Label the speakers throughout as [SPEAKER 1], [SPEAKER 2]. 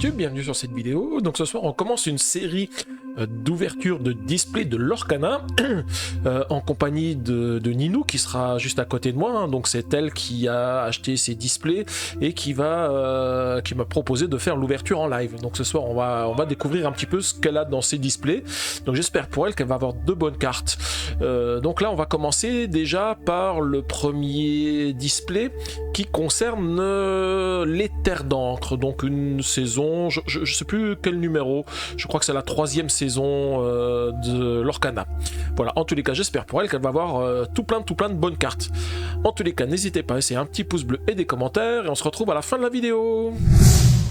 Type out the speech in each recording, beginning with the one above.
[SPEAKER 1] YouTube, bienvenue sur cette vidéo. Donc ce soir on commence une série d'ouverture de display de Lorcana en compagnie de Ninou qui sera juste à côté de moi, hein. Donc c'est elle qui a acheté ces displays et qui m'a proposé de faire l'ouverture en live. Donc ce soir on va découvrir un petit peu ce qu'elle a dans ses displays. Donc j'espère pour elle qu'elle va avoir de bonnes cartes. Donc là on va commencer déjà par le premier display qui concerne les terres d'encre, donc une saison, je sais plus quel numéro, je crois que c'est la 3e saison de Lorcana. Voilà, en tous les cas j'espère pour elle qu'elle va avoir tout plein de bonnes cartes. En tous les cas n'hésitez pas à laisser un petit pouce bleu et des commentaires et on se retrouve à la fin de la vidéo.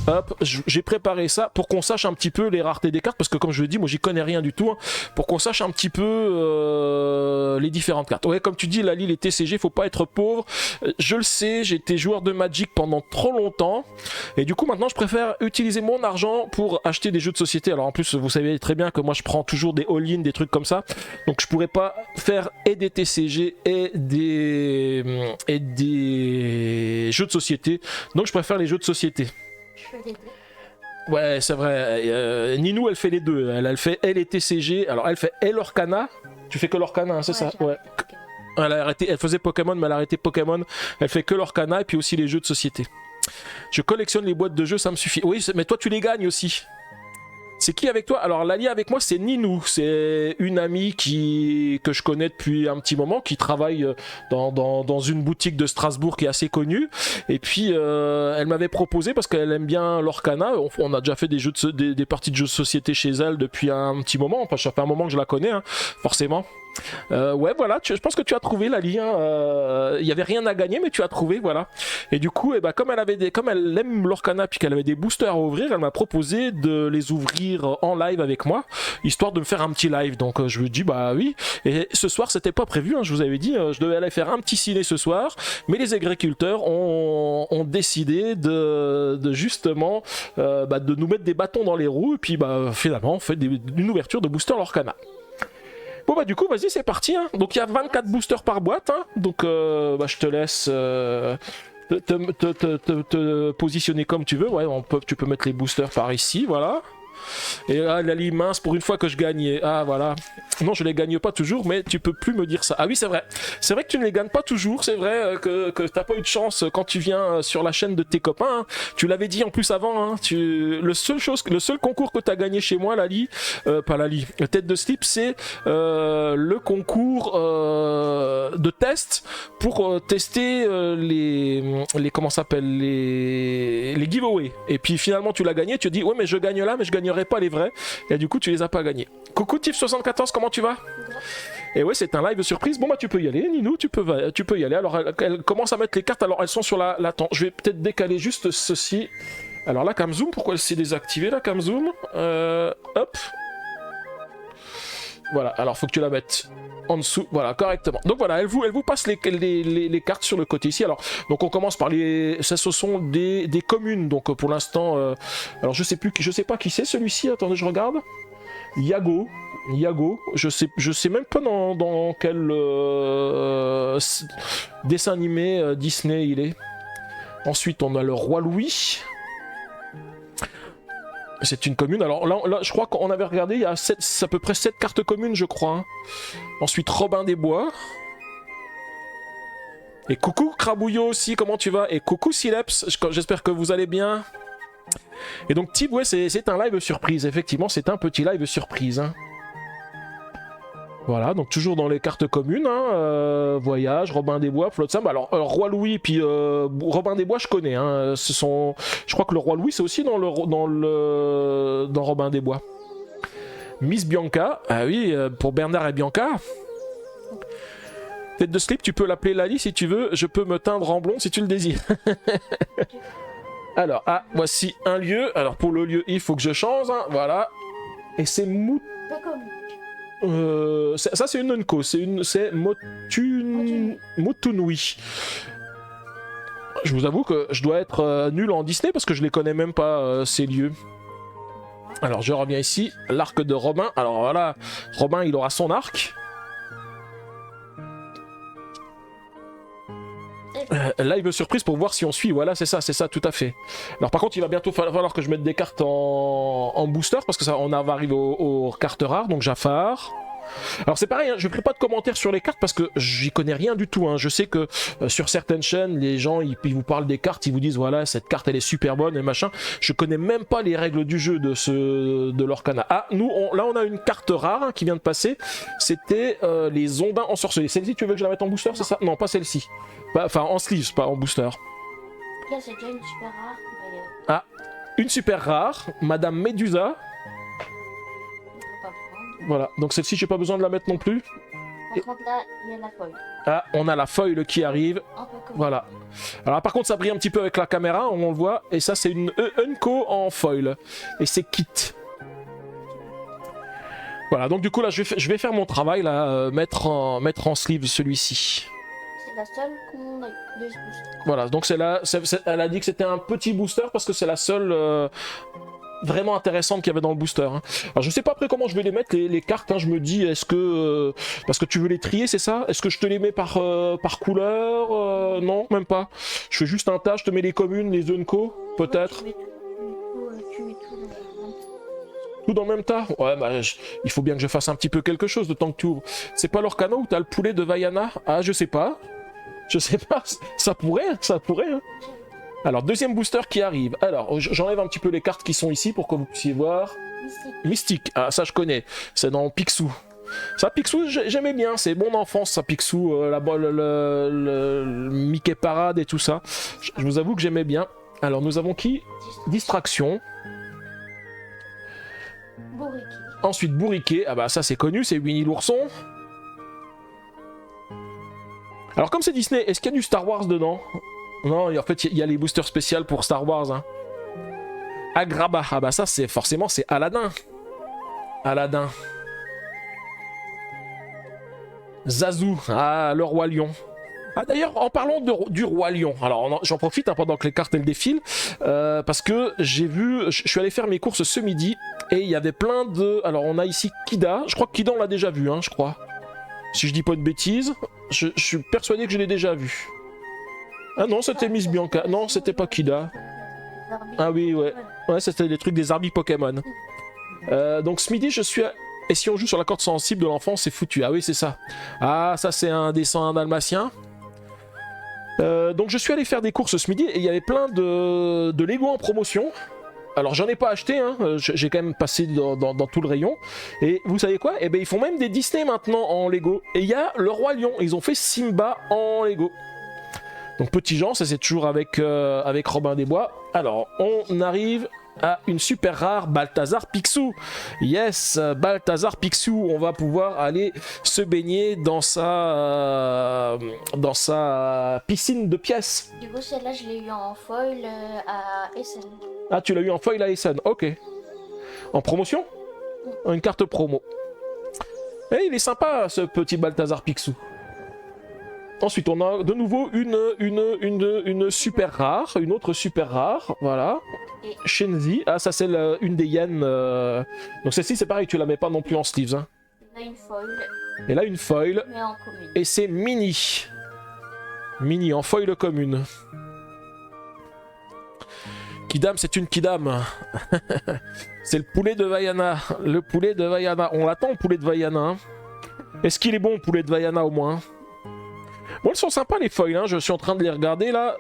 [SPEAKER 1] Hop, j'ai préparé ça pour qu'on sache un petit peu les raretés des cartes, parce que comme je le dis, moi j'y connais rien du tout, hein, pour qu'on sache un petit peu les différentes cartes. Ouais, comme tu dis, Lali, les TCG, faut pas être pauvre. Je le sais, j'ai été joueur de Magic pendant trop longtemps, et du coup maintenant je préfère utiliser mon argent pour acheter des jeux de société. Alors en plus, vous savez très bien que moi je prends toujours des all-in, des trucs comme ça, donc je pourrais pas faire et des TCG et des jeux de société, donc je préfère les jeux de société. Ouais, c'est vrai. Ninou, elle fait les deux. Elle fait et TCG. Alors, elle fait et Lorcana. Tu fais que Lorcana, hein, c'est ça? Ouais. Elle a arrêté. Elle faisait Pokémon, mais elle a arrêté Pokémon. Elle fait que Lorcana et puis aussi les jeux de société. Je collectionne les boîtes de jeux, ça me suffit. Oui, mais toi, tu les gagnes aussi. C'est qui avec toi? Alors l'allié avec moi c'est Ninou, c'est une amie que je connais depuis un petit moment, qui travaille dans une boutique de Strasbourg qui est assez connue, et puis elle m'avait proposé, parce qu'elle aime bien Lorcana, on a déjà fait des parties de jeux de société chez elle depuis un petit moment, enfin ça fait un moment que je la connais, hein, forcément. Ouais voilà, je pense que tu as trouvé Lali, hein, il y avait rien à gagner mais tu as trouvé, voilà. Et du coup comme elle aime Lorcana puis qu'elle avait des boosters à ouvrir, elle m'a proposé de les ouvrir en live avec moi, histoire de me faire un petit live. Donc je lui dis bah oui, et ce soir c'était pas prévu, hein, je vous avais dit je devais aller faire un petit ciné ce soir, mais les agriculteurs ont décidé de justement de nous mettre des bâtons dans les roues, et puis finalement on fait une ouverture de booster Lorcana. Bon du coup vas-y c'est parti, hein. Donc il y a 24 boosters par boîte, hein. Donc je te laisse te positionner comme tu veux. Ouais, tu peux mettre les boosters par ici, voilà. Et là, Lali, mince, pour une fois que je gagnais. Ah, voilà. Non, je les gagne pas toujours, mais tu peux plus me dire ça. Ah oui, c'est vrai. C'est vrai que tu ne les gagnes pas toujours. C'est vrai que t'as pas eu de chance quand tu viens sur la chaîne de tes copains, hein. Tu l'avais dit en plus avant, hein. Le seul concours que t'as gagné chez moi, Lali, pas Lali, tête de slip, c'est le concours de test pour tester les comment ça s'appelle, les giveaways. Et puis finalement tu l'as gagné, tu te dis ouais mais je gagne là mais je gagnerai pas les vrais, et du coup tu les as pas gagnés. Coucou Tiff74, comment tu vas? Et ouais, c'est un live surprise. Bon tu peux y aller, Ninou, tu peux y aller. Alors elle commence à mettre les cartes, alors elles sont sur la je vais peut-être décaler juste ceci. Alors la cam zoom, pourquoi elle s'est désactivée la cam zoom? Hop. Voilà, alors faut que tu la mettes en dessous, voilà, correctement. Donc voilà, elle vous passe les cartes sur le côté ici. Alors, donc on commence par ce sont des communes. Donc pour l'instant, alors je sais pas qui c'est celui-ci. Attendez, je regarde. Yago, je sais même pas dans quel dessin animé Disney il est. Ensuite, on a le roi Louis. C'est une commune. Alors là, je crois qu'on avait regardé, il y a à peu près 7 cartes communes, je crois, hein. Ensuite, Robin des Bois. Et coucou Crabouillot aussi, comment tu vas? Et coucou Sileps, j'espère que vous allez bien. Et donc Tib, ouais, c'est un live surprise. Effectivement, c'est un petit live surprise, hein. Voilà, donc toujours dans les cartes communes, hein, Voyage, Robin des Bois, Flotsam. Alors Roi Louis puis Robin des Bois, je connais, hein, je crois que le Roi Louis c'est aussi dans Robin des Bois. Miss Bianca, ah oui, pour Bernard et Bianca. Tête de slip, tu peux l'appeler Lali si tu veux, je peux me teindre en blond si tu le désires. Alors, voici un lieu. Alors pour le lieu, il faut que je change, hein, voilà. Et c'est ça c'est une Nunko, c'est Motunui. Je vous avoue que je dois être nul en Disney parce que je les connais même pas, ces lieux. Alors je reviens ici, l'arc de Robin. Alors voilà, Robin il aura son arc. Live surprise pour voir si on suit, voilà c'est ça, tout à fait. Alors par contre il va bientôt falloir que je mette des cartes en booster parce que ça on va arriver aux cartes rares, donc Jafar. Alors c'est pareil, hein, je ne ferai pas de commentaires sur les cartes parce que j'y connais rien du tout. Hein. Je sais que sur certaines chaînes, les gens ils vous parlent des cartes, ils vous disent voilà cette carte elle est super bonne et machin. Je connais même pas les règles du jeu de l'Orcana. Ah nous là on a une carte rare hein, qui vient de passer. C'était les Ondins ensorcelés. Celle-ci tu veux que je la mette en booster, c'est ça? Non pas celle-ci. Enfin en sleeves, pas en booster.
[SPEAKER 2] Là c'est déjà une super rare. Mais,
[SPEAKER 1] Ah une super rare, Madame Médusa. Voilà, donc celle-ci j'ai pas besoin de la mettre non plus.
[SPEAKER 2] par contre là il y a la foil.
[SPEAKER 1] Ah, on a la foil qui arrive. Voilà. Alors par contre ça brille un petit peu avec la caméra, on le voit. Et ça c'est une Unco en foil. Et c'est kit. Voilà, donc du coup là je vais faire mon travail là, mettre en sleeve celui-ci.
[SPEAKER 2] C'est la seule qu'on a eu de ce booster.
[SPEAKER 1] Voilà, donc elle a dit que c'était un petit booster parce que c'est la seule vraiment intéressante qu'il y avait dans le booster. Hein. Alors je sais pas après comment je vais les mettre les cartes, hein. Je me dis est-ce que parce que tu veux les trier c'est ça? Est-ce que je te les mets par couleur? Non, même pas. Je fais juste un tas, je te mets les communes, les Unco, peut-être.
[SPEAKER 2] Tu mets tout
[SPEAKER 1] Tout dans le même tas? Ouais bah il faut bien que je fasse un petit peu quelque chose de temps que tu ouvres. C'est pas l'Orcana où t'as le poulet de Vaiana? Ah je sais pas. Je sais pas, ça pourrait. Hein. Alors, deuxième booster qui arrive. Alors, j'enlève un petit peu les cartes qui sont ici pour que vous puissiez voir. Mystique. Ah, ça, je connais. C'est dans Picsou. Ça, Picsou, j'aimais bien. C'est mon enfance, ça, Picsou. Le Mickey Parade et tout ça. Je vous avoue que j'aimais bien. Alors, nous avons qui? Distraction.
[SPEAKER 2] Bourriquet.
[SPEAKER 1] Ensuite, Bourriquet. Ah bah, ça, c'est connu. C'est Winnie l'ourson. Alors, comme c'est Disney, est-ce qu'il y a du Star Wars dedans? Non, en fait, il y a les boosters spéciaux pour Star Wars. Hein. Agrabah, ah bah ça, c'est forcément, c'est Aladdin. Aladdin. Zazu, ah, le Roi Lion. Ah d'ailleurs, en parlant du Roi Lion, alors j'en profite hein, pendant que les cartes elles défilent, parce que j'ai vu, je suis allé faire mes courses ce midi, et il y avait plein de... Alors on a ici Kida, je crois que Kida on l'a déjà vu, hein, je crois. Si je dis pas de bêtises, je suis persuadé que je l'ai déjà vu. Ah non, c'était Miss Bianca. Non, c'était pas Kida. Ah oui, ouais. Ouais, c'était les trucs des Arby Pokémon. Donc ce midi, je suis... Et si on joue sur la corde sensible de l'enfant, c'est foutu. Ah oui, c'est ça. Ah, ça c'est un dessin dalmatien. Donc je suis allé faire des courses ce midi et il y avait plein de Lego en promotion. Alors j'en ai pas acheté, hein. J'ai quand même passé dans tout le rayon. Et vous savez quoi? Eh ben ils font même des Disney maintenant en Lego. Et il y a le Roi Lion. Ils ont fait Simba en Lego. Donc Petit Jean, ça c'est toujours avec Robin des Bois. Alors, on arrive à une super rare Balthazar Picsou. Yes, Balthazar Picsou, on va pouvoir aller se baigner dans sa piscine de pièces.
[SPEAKER 2] Du coup, celle-là, je l'ai eu en foil à Essen.
[SPEAKER 1] Ah, tu l'as eu en foil à Essen, ok. En promotion? Une carte promo. Eh, il est sympa ce petit Balthazar Picsou. Ensuite, on a de nouveau une super rare, une autre super rare, voilà. Shenzi, ah ça c'est une des Yen. Donc celle-ci c'est pareil, tu la mets pas non plus en sleeves. Hein.
[SPEAKER 2] Là une foil.
[SPEAKER 1] Et là une foil.
[SPEAKER 2] Mais en commune.
[SPEAKER 1] Et c'est Mini. Mini en foil commune. Kidam, c'est une Kidam. C'est le poulet de Vaiana. Le poulet de Vaiana. On l'attend le poulet de Vaiana. Hein. Est-ce qu'il est bon le poulet de Vaiana au moins? Bon, elles sont sympas les foils, hein. Je suis en train de les regarder là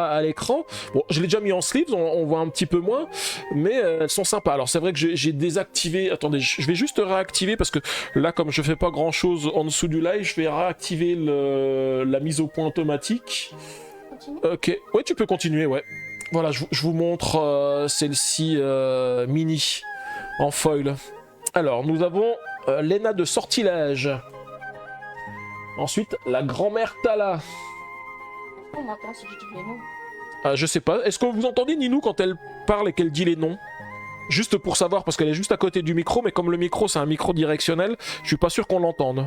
[SPEAKER 1] à l'écran. Bon, je l'ai déjà mis en sleeves, on voit un petit peu moins, mais elles sont sympas. Alors c'est vrai que j'ai désactivé, attendez, je vais juste réactiver parce que là comme je fais pas grand chose en dessous du live, je vais réactiver la mise au point automatique.
[SPEAKER 2] Continue.
[SPEAKER 1] Ok, ouais tu peux continuer, ouais. Voilà, je vous montre celle-ci mini en foil. Alors nous avons Lena de Sortilège. Ensuite, la grand-mère Tala.
[SPEAKER 2] On entend si je dis les noms.
[SPEAKER 1] Ah, je sais pas. Est-ce que vous entendez Ninou quand elle parle et qu'elle dit les noms? Juste pour savoir, parce qu'elle est juste à côté du micro, mais comme le micro c'est un micro directionnel, je suis pas sûr qu'on l'entende.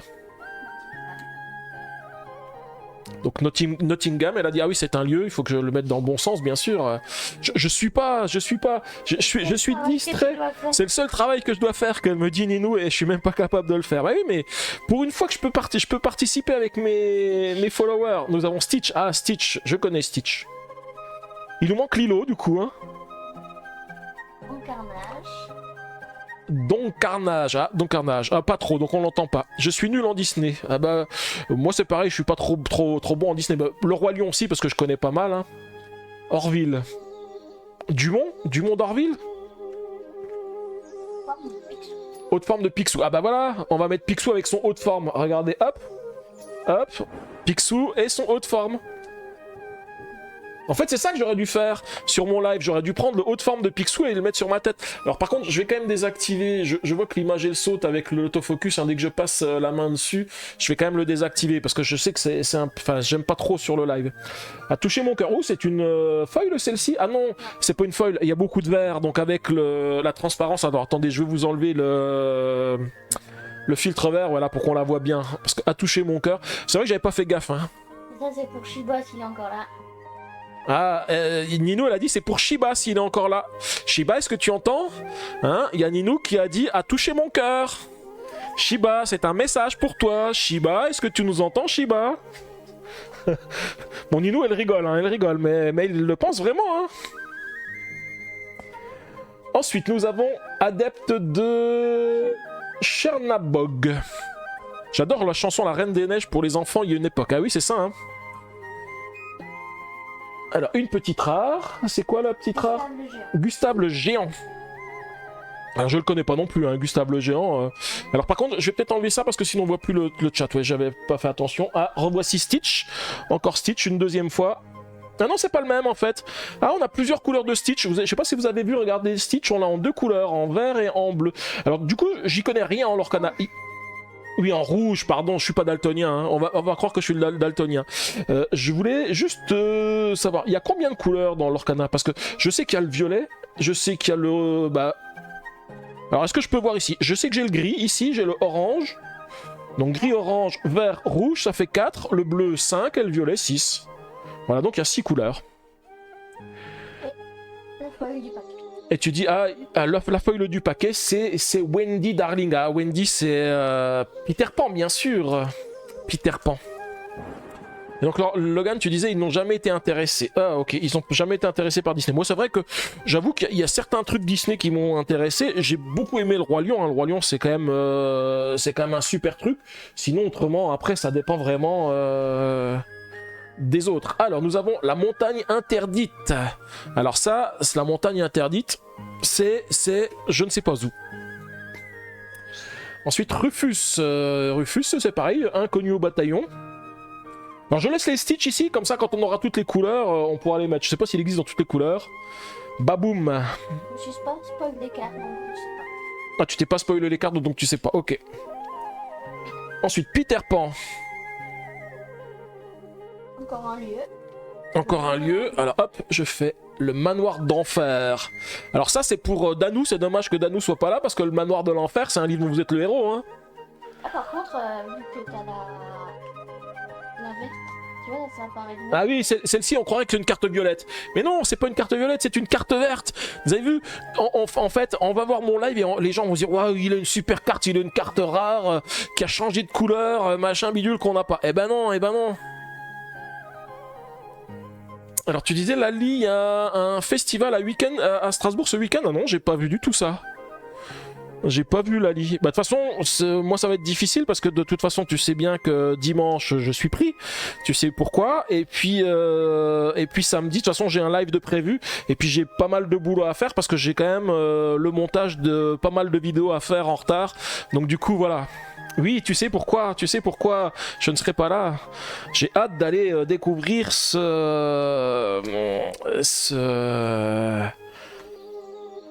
[SPEAKER 1] Donc Nottingham, elle a dit ah oui c'est un lieu, il faut que je le mette dans le bon sens bien sûr. Je suis distrait. C'est le seul travail que je dois faire qu'elle me dit Ninou et je suis même pas capable de le faire. Bah oui mais pour une fois que je peux participer avec mes followers. Nous avons Stitch. Ah Stitch, je connais Stitch. Il nous manque Lilo du coup hein. Don Carnage. Ah, pas trop, donc on l'entend pas. Je suis nul en Disney. Ah bah, moi c'est pareil, je suis pas trop bon en Disney. Bah, le Roi Lion aussi, parce que je connais pas mal. Hein. Orville. Dumont d'Orville. Haute forme de Picsou. Ah bah voilà, on va mettre Picsou avec son haute forme. Regardez, hop. Picsou et son haute forme. En fait, c'est ça que j'aurais dû faire sur mon live. J'aurais dû prendre le haut de forme de Picsou et le mettre sur ma tête. Alors par contre, je vais quand même désactiver. Je vois que l'image elle saute avec l'autofocus. Hein, dès que je passe la main dessus, je vais quand même le désactiver parce que je sais que c'est un... Enfin, j'aime pas trop sur le live. A touché mon cœur. Oh, c'est une foil celle-ci? Ah non, c'est pas une foil. Il y a beaucoup de verre. Donc avec la transparence... Alors attendez, je vais vous enlever le filtre vert, voilà, pour qu'on la voit bien. Parce qu'à toucher mon cœur... C'est vrai que j'avais pas fait gaffe. Hein.
[SPEAKER 2] Ça c'est pour Shiba s'il est encore là.
[SPEAKER 1] Ah, Ninou, elle a dit c'est pour Shiba s'il est encore là. Shiba, est-ce que tu entends? Hein? Il y a Ninou qui a dit a touché mon cœur. Shiba, c'est un message pour toi. Shiba, est-ce que tu nous entends, Shiba? Bon, Ninou, elle rigole, mais il le pense vraiment. Hein. Ensuite, nous avons Adepte de Chernabog. J'adore la chanson La Reine des Neiges pour les enfants, il y a une époque. Ah oui, c'est ça, hein. Alors, une petite rare. C'est quoi la petite rare? Gustave le Géant. Alors, je le connais pas non plus, hein, Gustave le Géant. Alors, par contre, je vais peut-être enlever ça parce que sinon on voit plus le chat. Ouais, j'avais pas fait attention. Ah, revoici Stitch. Encore Stitch, une deuxième fois. Ah non, c'est pas le même en fait. Ah, on a plusieurs couleurs de Stitch. Je sais pas si vous avez vu, regardez Stitch, on l'a en deux couleurs, en vert et en bleu. Alors, du coup, j'y connais rien en Lorcana. Oui, en rouge, pardon, je suis pas daltonien, hein. On va croire que je suis daltonien. Je voulais juste savoir, il y a combien de couleurs dans l'Orcana? Parce que je sais qu'il y a le violet, je sais qu'il y a le... Alors, est-ce que je peux voir ici? Je sais que j'ai le gris, ici j'ai le orange. Donc gris, orange, vert, rouge, ça fait 4. Le bleu, 5 et le violet, 6. Voilà, donc il y a 6 couleurs. Et tu dis, ah, la feuille du paquet, c'est Wendy Darling. Ah, Wendy, c'est Peter Pan, bien sûr. Peter Pan. Et donc, Logan, tu disais, ils n'ont jamais été intéressés. Ah, ok, ils n'ont jamais été intéressés par Disney. Moi, c'est vrai que j'avoue qu'il y a certains trucs Disney qui m'ont intéressé. J'ai beaucoup aimé le Roi Lion. Hein. Le Roi Lion, c'est quand même un super truc. Sinon, autrement, après, ça dépend vraiment... des autres. Alors, nous avons la montagne interdite. Alors ça, c'est la montagne interdite, c'est je ne sais pas où. Ensuite, Rufus. Rufus, c'est pareil, inconnu au bataillon. Alors, je laisse les Stitch ici, comme ça, quand on aura toutes les couleurs, on pourra les mettre. Je sais pas s'il existe dans toutes les couleurs. Baboum.
[SPEAKER 2] Je sais pas, spoil des cartes, donc je sais pas.
[SPEAKER 1] Ah, tu t'es pas spoilé les cartes, donc tu sais pas. Ok. Ensuite, Peter Pan.
[SPEAKER 2] Encore un lieu.
[SPEAKER 1] Encore un lieu. Alors hop, je fais le manoir d'enfer. Alors ça c'est pour Danou, c'est dommage que Danou soit pas là parce que le manoir de l'enfer c'est un livre où vous êtes le héros. Hein.
[SPEAKER 2] Ah par contre, vu que t'as la verte, tu vois, ça apparaît vert.
[SPEAKER 1] Ah oui, celle-ci on croirait que c'est une carte violette. Mais non, c'est pas une carte violette, c'est une carte verte. Vous avez vu, en fait, on va voir mon live et les gens vont dire waouh, il a une super carte, il a une carte rare qui a changé de couleur, machin bidule qu'on n'a pas. Eh ben non, Alors tu disais Lali, il y a un festival à Strasbourg ce week-end? Ah non, j'ai pas vu du tout ça. J'ai pas vu Lali. Bah de toute façon, moi ça va être difficile parce que de toute façon tu sais bien que dimanche je suis pris. Tu sais pourquoi. Et puis samedi, de toute façon j'ai un live de prévu. Et puis j'ai pas mal de boulot à faire parce que j'ai quand même le montage de pas mal de vidéos à faire en retard. Donc du coup voilà. Oui, tu sais pourquoi je ne serai pas là. J'ai hâte d'aller découvrir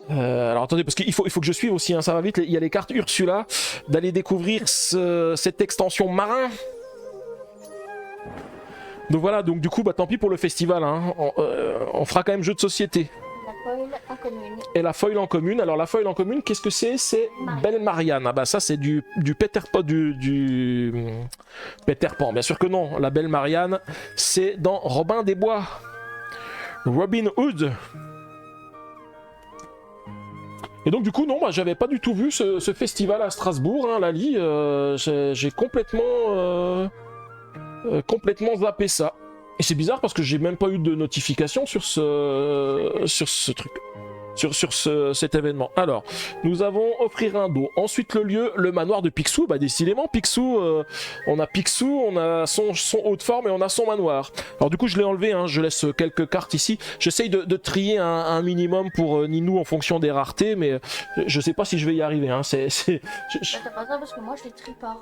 [SPEAKER 1] alors attendez, parce qu'il faut que je suive aussi, hein, ça va vite, il y a les cartes Ursula, d'aller découvrir cette extension marin. Donc voilà, donc du coup, bah tant pis pour le festival, hein. On fera quand même jeu de société.
[SPEAKER 2] La foil, commune.
[SPEAKER 1] Et la foil en commune. Alors la foil en commune, qu'est-ce que c'est? C'est
[SPEAKER 2] Marianne.
[SPEAKER 1] Belle Marianne. Ah bah ça c'est du Peter Pan, du Peter Pan. Bien sûr que non. La Belle Marianne, c'est dans Robin des Bois. Robin Hood. Et donc du coup non, moi j'avais pas du tout vu ce festival à Strasbourg, hein, Lali. J'ai complètement zappé ça. Et c'est bizarre parce que j'ai même pas eu de notification sur ce truc. Sur cet événement. Alors, nous avons offrir un dos. Ensuite, le lieu, le manoir de Picsou. Bah, décidément, Picsou, on a son haut de forme et on a son manoir. Alors, du coup, je l'ai enlevé, hein, je laisse quelques cartes ici. J'essaye de trier un minimum pour Ninou en fonction des raretés, mais je sais pas si je vais y arriver. Hein.
[SPEAKER 2] Bah, t'as pas ça parce que moi je les trie par.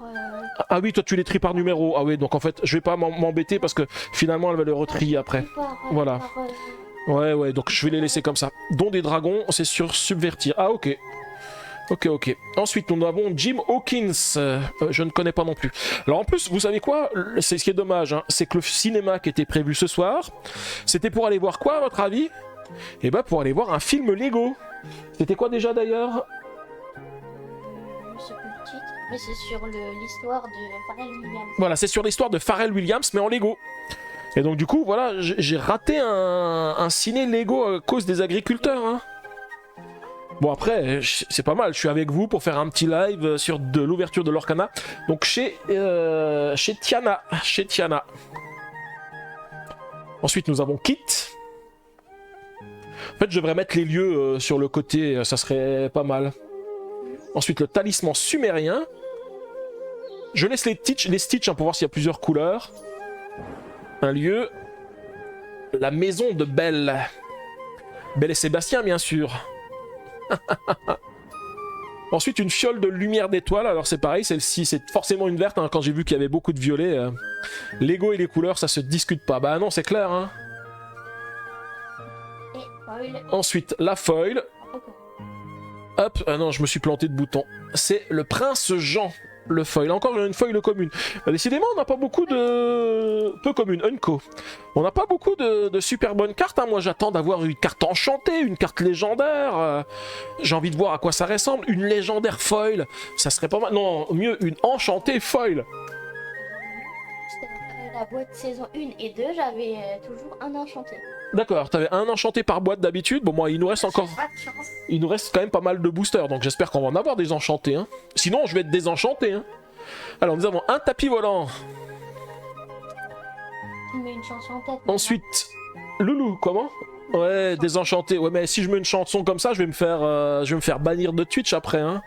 [SPEAKER 1] Ah oui, toi tu les tries par numéro. Ah oui, donc en fait, je vais pas m'embêter parce que finalement, elle va le retrier après. Voilà. Ouais, donc je vais les laisser comme ça. Don des dragons, c'est sur subvertir. Ah, ok. Ok. Ensuite, nous avons Jim Hawkins. Je ne connais pas non plus. Alors en plus, vous savez quoi? C'est ce qui est dommage, hein, c'est que le cinéma qui était prévu ce soir, c'était pour aller voir quoi, à votre avis? Eh ben, pour aller voir un film Lego. C'était quoi déjà d'ailleurs?
[SPEAKER 2] Je sais plus le titre, mais c'est sur l'histoire de Pharrell Williams.
[SPEAKER 1] Voilà, c'est sur l'histoire de Pharrell Williams, mais en Lego. Et donc du coup, voilà, j'ai raté un ciné Lego à cause des agriculteurs. Hein. Bon après, c'est pas mal, je suis avec vous pour faire un petit live sur de l'ouverture de l'Orcana. Donc chez Tiana. Ensuite, nous avons Kit. En fait, je devrais mettre les lieux sur le côté, ça serait pas mal. Ensuite, le talisman sumérien. Je laisse les Stitch hein, pour voir s'il y a plusieurs couleurs. Un lieu, la maison de Belle. Belle et Sébastien, bien sûr. Ensuite, une fiole de lumière d'étoile. Alors, c'est pareil, celle-ci, c'est forcément une verte. Hein, quand j'ai vu qu'il y avait beaucoup de violet, Lego et les couleurs, ça se discute pas. Bah non, c'est clair. Hein. Ensuite, la foil. Hop, ah non, je me suis planté de bouton. C'est le prince Jean. Le foil, encore une foil commune. Bah, décidément, on n'a pas beaucoup de... Peu commune, Unco. On n'a pas beaucoup de super bonnes cartes. Hein. Moi, j'attends d'avoir une carte enchantée, une carte légendaire. J'ai envie de voir à quoi ça ressemble. Une légendaire foil, ça serait pas mal. Non, mieux, une enchantée foil.
[SPEAKER 2] La boîte saison 1 et 2, j'avais toujours un enchanté.
[SPEAKER 1] D'accord, t'avais un enchanté par boîte d'habitude. Bon, moi, il nous reste encore... Il nous reste quand même pas mal de boosters, donc j'espère qu'on va en avoir des enchantés. Hein. Sinon, je vais être désenchanté. Hein. Alors, nous avons un tapis volant.
[SPEAKER 2] Tu mets une chanson en tête.
[SPEAKER 1] Ensuite, Loulou, comment? Ouais, désenchanté. Ouais, mais si je mets une chanson comme ça, je vais me faire bannir de Twitch après. Hein.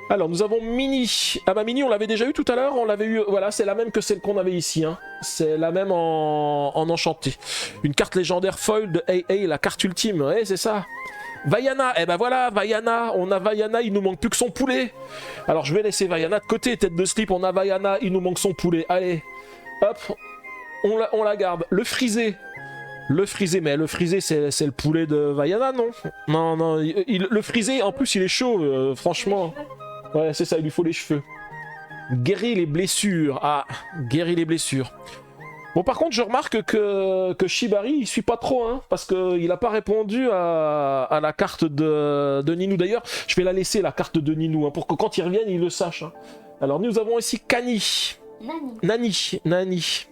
[SPEAKER 1] Alors, nous avons Mini. Ah bah Mini, on l'avait déjà eu tout à l'heure. On l'avait eu... Voilà, c'est la même que celle qu'on avait ici. Hein. C'est la même en enchanté. Une carte légendaire foil de AA, la carte ultime. Ouais, c'est ça. Vaiana. Eh ben voilà, Vaiana. On a Vaiana, il nous manque plus que son poulet. Alors, je vais laisser Vaiana de côté. Tête de slip, on a Vaiana, il nous manque son poulet. Allez, hop, on la garde. Le frisé. Le frisé, mais le frisé, c'est le poulet de Vaiana, non? Non, le frisé, en plus, il est chaud, franchement. Ouais, c'est ça, il lui faut les cheveux. Guérir les blessures. Ah, guérir les blessures. Bon, par contre, je remarque que Shibari, il suit pas trop, hein, parce qu'il a pas répondu à la carte de Ninou. D'ailleurs, je vais la laisser, la carte de Ninou, hein, pour que quand il revienne, il le sache. Hein. Alors, nous avons ici Kani. Nani.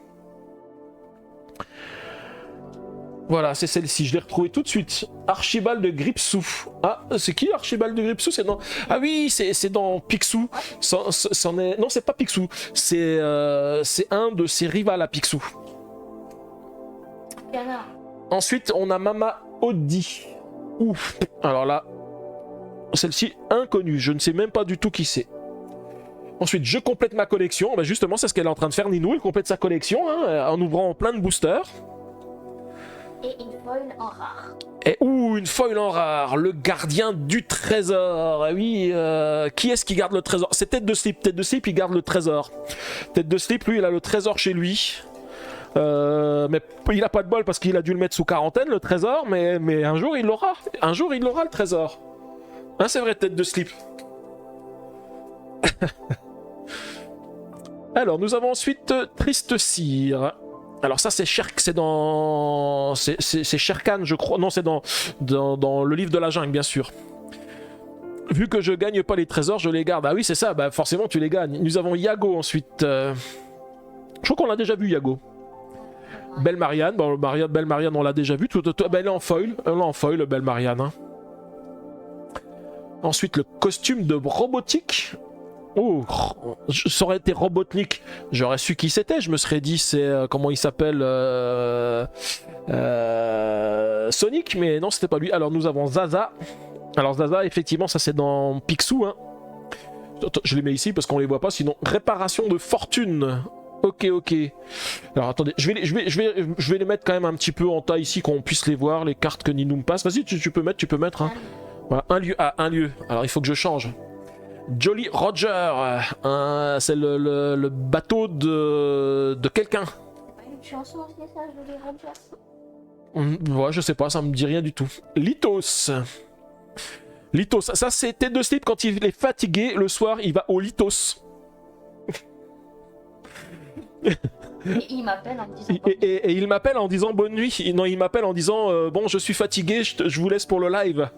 [SPEAKER 1] Voilà, c'est celle-ci, je l'ai retrouvée tout de suite. Archibald de Gripsou. Ah, c'est qui Archibald de Gripsou? C'est dans... Ah oui, c'est dans Picsou. Non, c'est pas Picsou. C'est un de ses rivales à Picsou. Ensuite, on a Mama Audi. Ouf. Alors là, celle-ci, inconnue. Je ne sais même pas du tout qui c'est. Ensuite, je complète ma collection. Ben justement, c'est ce qu'elle est en train de faire, Ninou. Elle complète sa collection hein, en ouvrant plein de boosters.
[SPEAKER 2] Et une foil en rare.
[SPEAKER 1] Et une foil en rare, le gardien du trésor. Ah oui, qui est-ce qui garde le trésor? C'est Tête de Slip. Tête de Slip, il garde le trésor. Tête de Slip, lui, il a le trésor chez lui. Mais il a pas de bol parce qu'il a dû le mettre sous quarantaine, le trésor. Mais un jour, il l'aura. Un jour, il aura le trésor. Hein, c'est vrai, Tête de Slip. Alors, nous avons ensuite Triste Cire. Alors ça c'est c'est dans... C'est Shere Khan je crois. Non c'est dans le livre de la jungle bien sûr. Vu que je gagne pas les trésors, je les garde. Ah oui c'est ça, bah forcément tu les gagnes. Nous avons Yago ensuite. Je crois qu'on l'a déjà vu Yago. Belle Marianne, bon, Belle Marianne on l'a déjà vu. Bah, elle est en foil, Belle Marianne. Hein. Ensuite le costume de robotique. Oh, ça aurait été Robotnik, j'aurais su qui c'était, je me serais dit c'est comment il s'appelle Sonic, mais non c'était pas lui. Alors nous avons Zaza. Alors Zaza effectivement ça c'est dans Picsou hein. Je les mets ici parce qu'on les voit pas, sinon réparation de fortune. Ok. Alors attendez, je vais les mettre quand même un petit peu en taille ici qu'on puisse les voir, les cartes que Ninou me passe. Vas-y tu peux mettre hein. Voilà, un lieu. Alors il faut que je change. Jolly Roger, c'est le bateau de quelqu'un.
[SPEAKER 2] C'est pas une chanson aussi ça, Jolly Roger?
[SPEAKER 1] Ouais, je sais pas, ça me dit rien du tout. Lithos, ça c'est tête de slip quand il est fatigué, le soir il va au Lithos.
[SPEAKER 2] Et il m'appelle en me disant...
[SPEAKER 1] Et il m'appelle en disant bonne nuit. Non, il m'appelle en disant bon je suis fatigué, je vous laisse pour le live.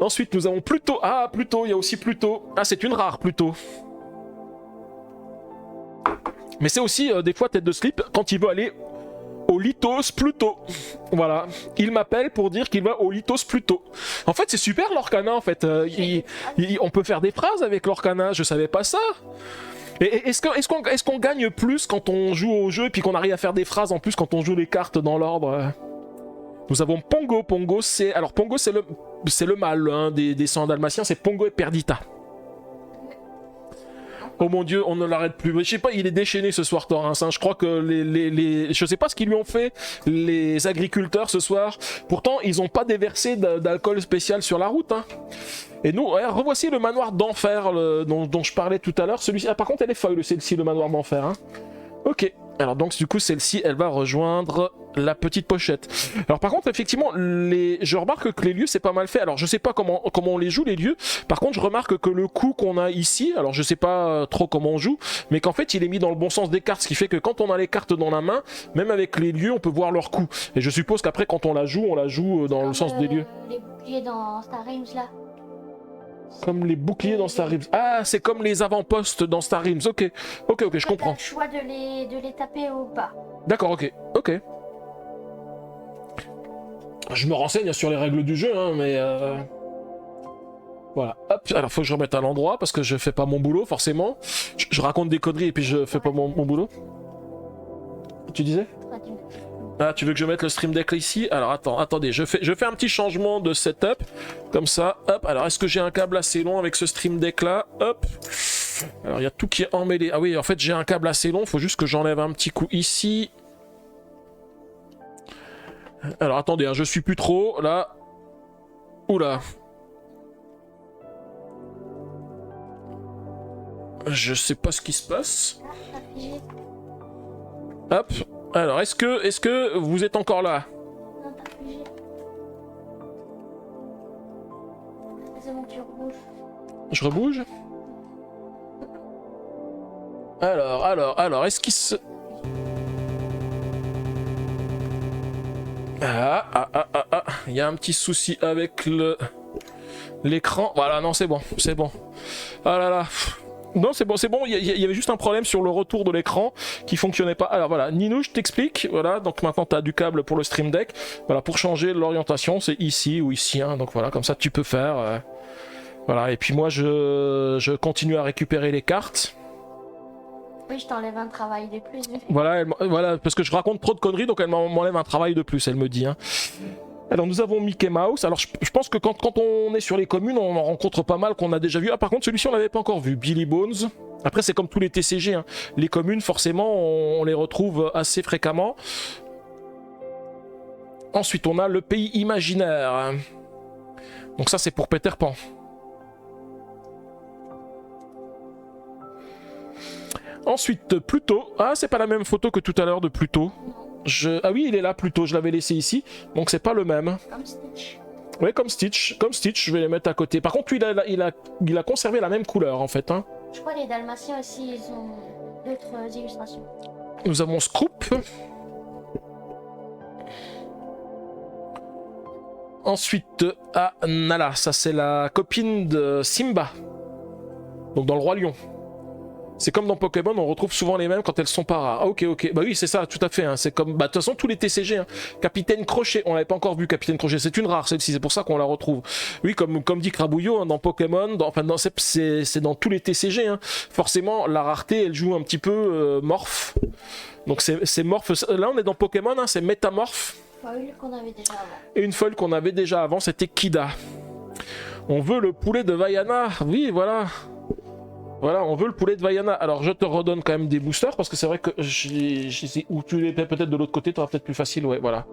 [SPEAKER 1] Ensuite, nous avons Pluto. Ah, Pluto, il y a aussi Pluto. Ah, c'est une rare, Pluto. Mais c'est aussi, des fois, tête de slip, quand il veut aller au Lithos Pluto. Voilà. Il m'appelle pour dire qu'il va au Lithos Pluto. En fait, c'est super, l'Orcana, en fait. On peut faire des phrases avec l'Orcana, je savais pas ça. Et est-ce qu'on gagne plus quand on joue au jeu et puis qu'on arrive à faire des phrases en plus quand on joue les cartes dans l'ordre? Nous avons Pongo. Pongo, c'est... Alors, Pongo, c'est le mâle hein, des sangs dalmatiens, c'est Pongo et Perdita. Oh mon dieu, on ne l'arrête plus. Je sais pas, il est déchaîné ce soir, Torrens. Hein. Je crois que je sais pas ce qu'ils lui ont fait, les agriculteurs, ce soir. Pourtant, ils ont pas déversé d'alcool spécial sur la route. Hein. Et nous, revoici le manoir d'enfer dont je parlais tout à l'heure. Celui-ci, par contre, elle est folle, celle-ci, le manoir d'enfer. Hein. Ok. Alors donc du coup celle-ci elle va rejoindre la petite pochette. Alors par contre effectivement je remarque que les lieux c'est pas mal fait. Alors je sais pas comment on les joue les lieux. Par contre je remarque que le coup qu'on a ici, alors je sais pas trop comment on joue, mais qu'en fait il est mis dans le bon sens des cartes, ce qui fait que quand on a les cartes dans la main, même avec les lieux on peut voir leur coup. Et je suppose qu'après quand on la joue dans le sens des lieux.
[SPEAKER 2] Les boucliers dans Star Realms là.
[SPEAKER 1] Comme les boucliers dans Star Realms. Ah, c'est comme les avant-postes dans Star Realms. Ok, je comprends.
[SPEAKER 2] T'as le choix de les taper au bas.
[SPEAKER 1] D'accord, ok. Je me renseigne sur les règles du jeu, hein, mais... Voilà, hop, alors faut que je remette à l'endroit, parce que je fais pas mon boulot, forcément. Je raconte des conneries et puis je fais pas mon boulot. Tu disais ? Ah, tu veux que je mette le stream deck là, ici? Alors attendez, je fais un petit changement de setup, comme ça, hop. Alors est-ce que j'ai un câble assez long avec ce stream deck là? Hop. Alors il y a tout qui est emmêlé. Ah oui, en fait j'ai un câble assez long, faut juste que j'enlève un petit coup ici. Alors attendez, hein, je suis plus trop, là. Oula. Je sais pas ce qui se passe. Hop. Alors, est-ce que vous êtes encore là?
[SPEAKER 2] Non, t'as figé. C'est bon, tu rebouges.
[SPEAKER 1] Je rebouge? Alors, est-ce qu'il se... Il y a un petit souci avec l'écran. Voilà, non, c'est bon. Ah là là. Non, c'est bon, il y avait juste un problème sur le retour de l'écran qui fonctionnait pas. Alors voilà, Ninou, je t'explique. Voilà, donc maintenant tu as du câble pour le Stream Deck. Voilà, pour changer l'orientation, c'est ici ou ici. Hein, donc voilà, comme ça tu peux faire. Voilà, et puis moi je continue à récupérer les cartes.
[SPEAKER 2] Oui, je t'enlève un travail de plus.
[SPEAKER 1] Voilà, parce que je raconte trop de conneries, donc elle m'enlève un travail de plus, elle me dit. Hein. Alors nous avons Mickey Mouse. Alors je pense que quand on est sur les communes, on en rencontre pas mal qu'on a déjà vu. Ah par contre celui-ci on l'avait pas encore vu. Billy Bones. Après c'est comme tous les TCG. Hein. Les communes forcément on les retrouve assez fréquemment. Ensuite on a le pays imaginaire. Donc ça c'est pour Peter Pan. Ensuite Pluto. Ah c'est pas la même photo que tout à l'heure de Pluto. Ah oui, il est là plutôt, je l'avais laissé ici, donc c'est pas le même.
[SPEAKER 2] Comme Stitch.
[SPEAKER 1] Oui, comme Stitch, je vais les mettre à côté. Par contre, lui, il a conservé la même couleur en fait. Hein.
[SPEAKER 2] Je crois que les Dalmatiens aussi, ils ont d'autres illustrations.
[SPEAKER 1] Nous avons Scroop. Ensuite, Nala, ça c'est la copine de Simba. Donc dans le Roi Lion. C'est comme dans Pokémon, on retrouve souvent les mêmes quand elles sont pas rares. Ah, ok. Bah oui, c'est ça, tout à fait. Hein. C'est comme. Bah, de toute façon, tous les TCG. Hein. Capitaine Crochet, on l'avait pas encore vu, Capitaine Crochet. C'est une rare, celle-ci, c'est pour ça qu'on la retrouve. Oui, comme dit Crabouillot, hein, dans Pokémon, c'est dans tous les TCG. Hein. Forcément, la rareté, elle joue un petit peu morph. Donc c'est morph. Là, on est dans Pokémon, hein, c'est métamorphe.
[SPEAKER 2] Foil qu'on avait déjà avant.
[SPEAKER 1] Et une folle qu'on avait déjà avant, c'était Kida. On veut le poulet de Vaiana. Oui, voilà. Voilà, on veut le poulet de Vaiana. Alors, je te redonne quand même des boosters parce que c'est vrai que ou tu les fais peut-être de l'autre côté, tu auras peut-être plus facile. Ouais, voilà.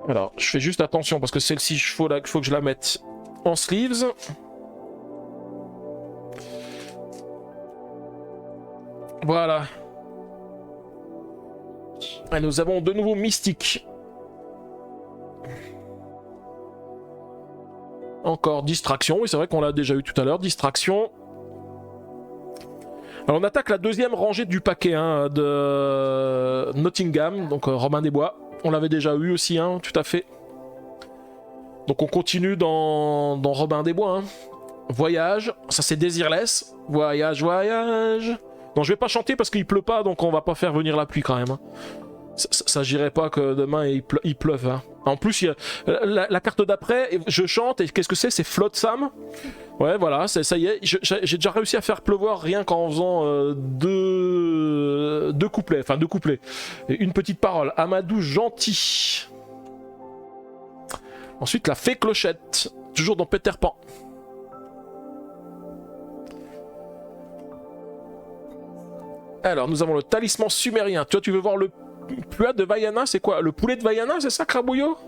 [SPEAKER 1] Alors, je fais juste attention parce que celle-ci, il faut que je la mette en sleeves. Voilà. Et nous avons de nouveau Mystique. Encore Distraction. Oui, c'est vrai qu'on l'a déjà eu tout à l'heure. Distraction. Alors on attaque la deuxième rangée du paquet hein, de Nottingham, donc Robin des Bois. On l'avait déjà eu aussi, hein, tout à fait. Donc on continue dans Robin des Bois. Hein. Voyage, ça c'est Désirless. Voyage. Non, je vais pas chanter parce qu'il pleut pas, donc on va pas faire venir la pluie quand même. Hein. Ça j'irait pas que demain il pleuve. Hein. En plus, il y a la carte d'après, je chante et qu'est-ce que c'est? C'est Flotsam. Ouais, voilà, ça y est. J'ai déjà réussi à faire pleuvoir rien qu'en faisant deux couplets. Enfin, deux couplets. Et une petite parole. Amadou gentil. Ensuite, la fée Clochette. Toujours dans Peter Pan. Alors, nous avons le talisman sumérien. Toi, tu veux voir le puat de Vaiana? C'est quoi? Le poulet de Vaiana, c'est ça, Crabouillot?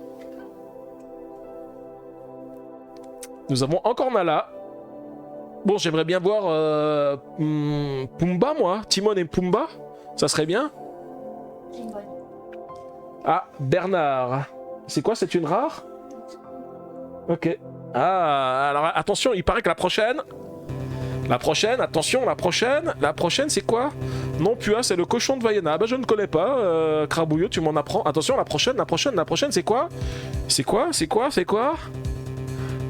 [SPEAKER 1] Nous avons encore Nala. Bon, j'aimerais bien voir Pumba, moi. Timon et Pumba. Ça serait bien.
[SPEAKER 2] Timon.
[SPEAKER 1] Ah, Bernard. C'est quoi? C'est une rare? Ok. Ah, alors attention, il paraît que la prochaine, attention, la prochaine, c'est quoi? Non, Pua, c'est le cochon de Vaiana. Bah, je ne connais pas. Crabouillot, tu m'en apprends. Attention, la prochaine, c'est quoi? C'est quoi?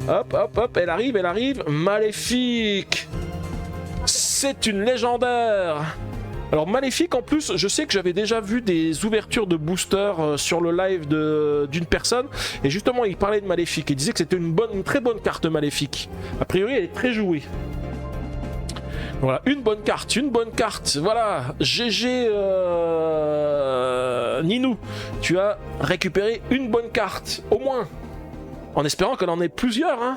[SPEAKER 1] Hop, elle arrive. Maléfique. C'est une légendaire. Alors Maléfique, en plus, je sais que j'avais déjà vu des ouvertures de boosters sur le live d'une personne, et justement, il parlait de Maléfique. Il disait que c'était une très bonne carte Maléfique. A priori, elle est très jouée. Voilà, une bonne carte. Voilà, GG Ninou, tu as récupéré une bonne carte, au moins. En espérant qu'elle en ait plusieurs, hein.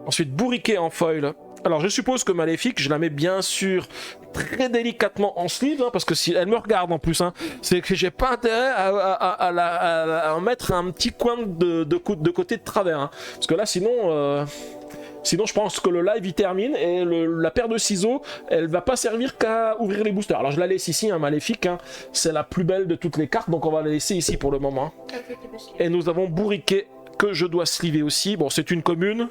[SPEAKER 1] Ensuite, Bourriquet en foil. Alors, je suppose que Maléfique, je la mets bien sûr très délicatement en sleeve, hein, parce que si elle me regarde en plus, hein, c'est que j'ai pas intérêt à en mettre un petit coin de côté de travers. Hein, parce que là, sinon, je pense que le live il termine et la paire de ciseaux, elle va pas servir qu'à ouvrir les boosters. Alors je la laisse ici, hein, Maléfique, hein, c'est la plus belle de toutes les cartes, donc on va la laisser ici pour le moment. Et nous avons Bourriquet que je dois sliver aussi. Bon, c'est une commune,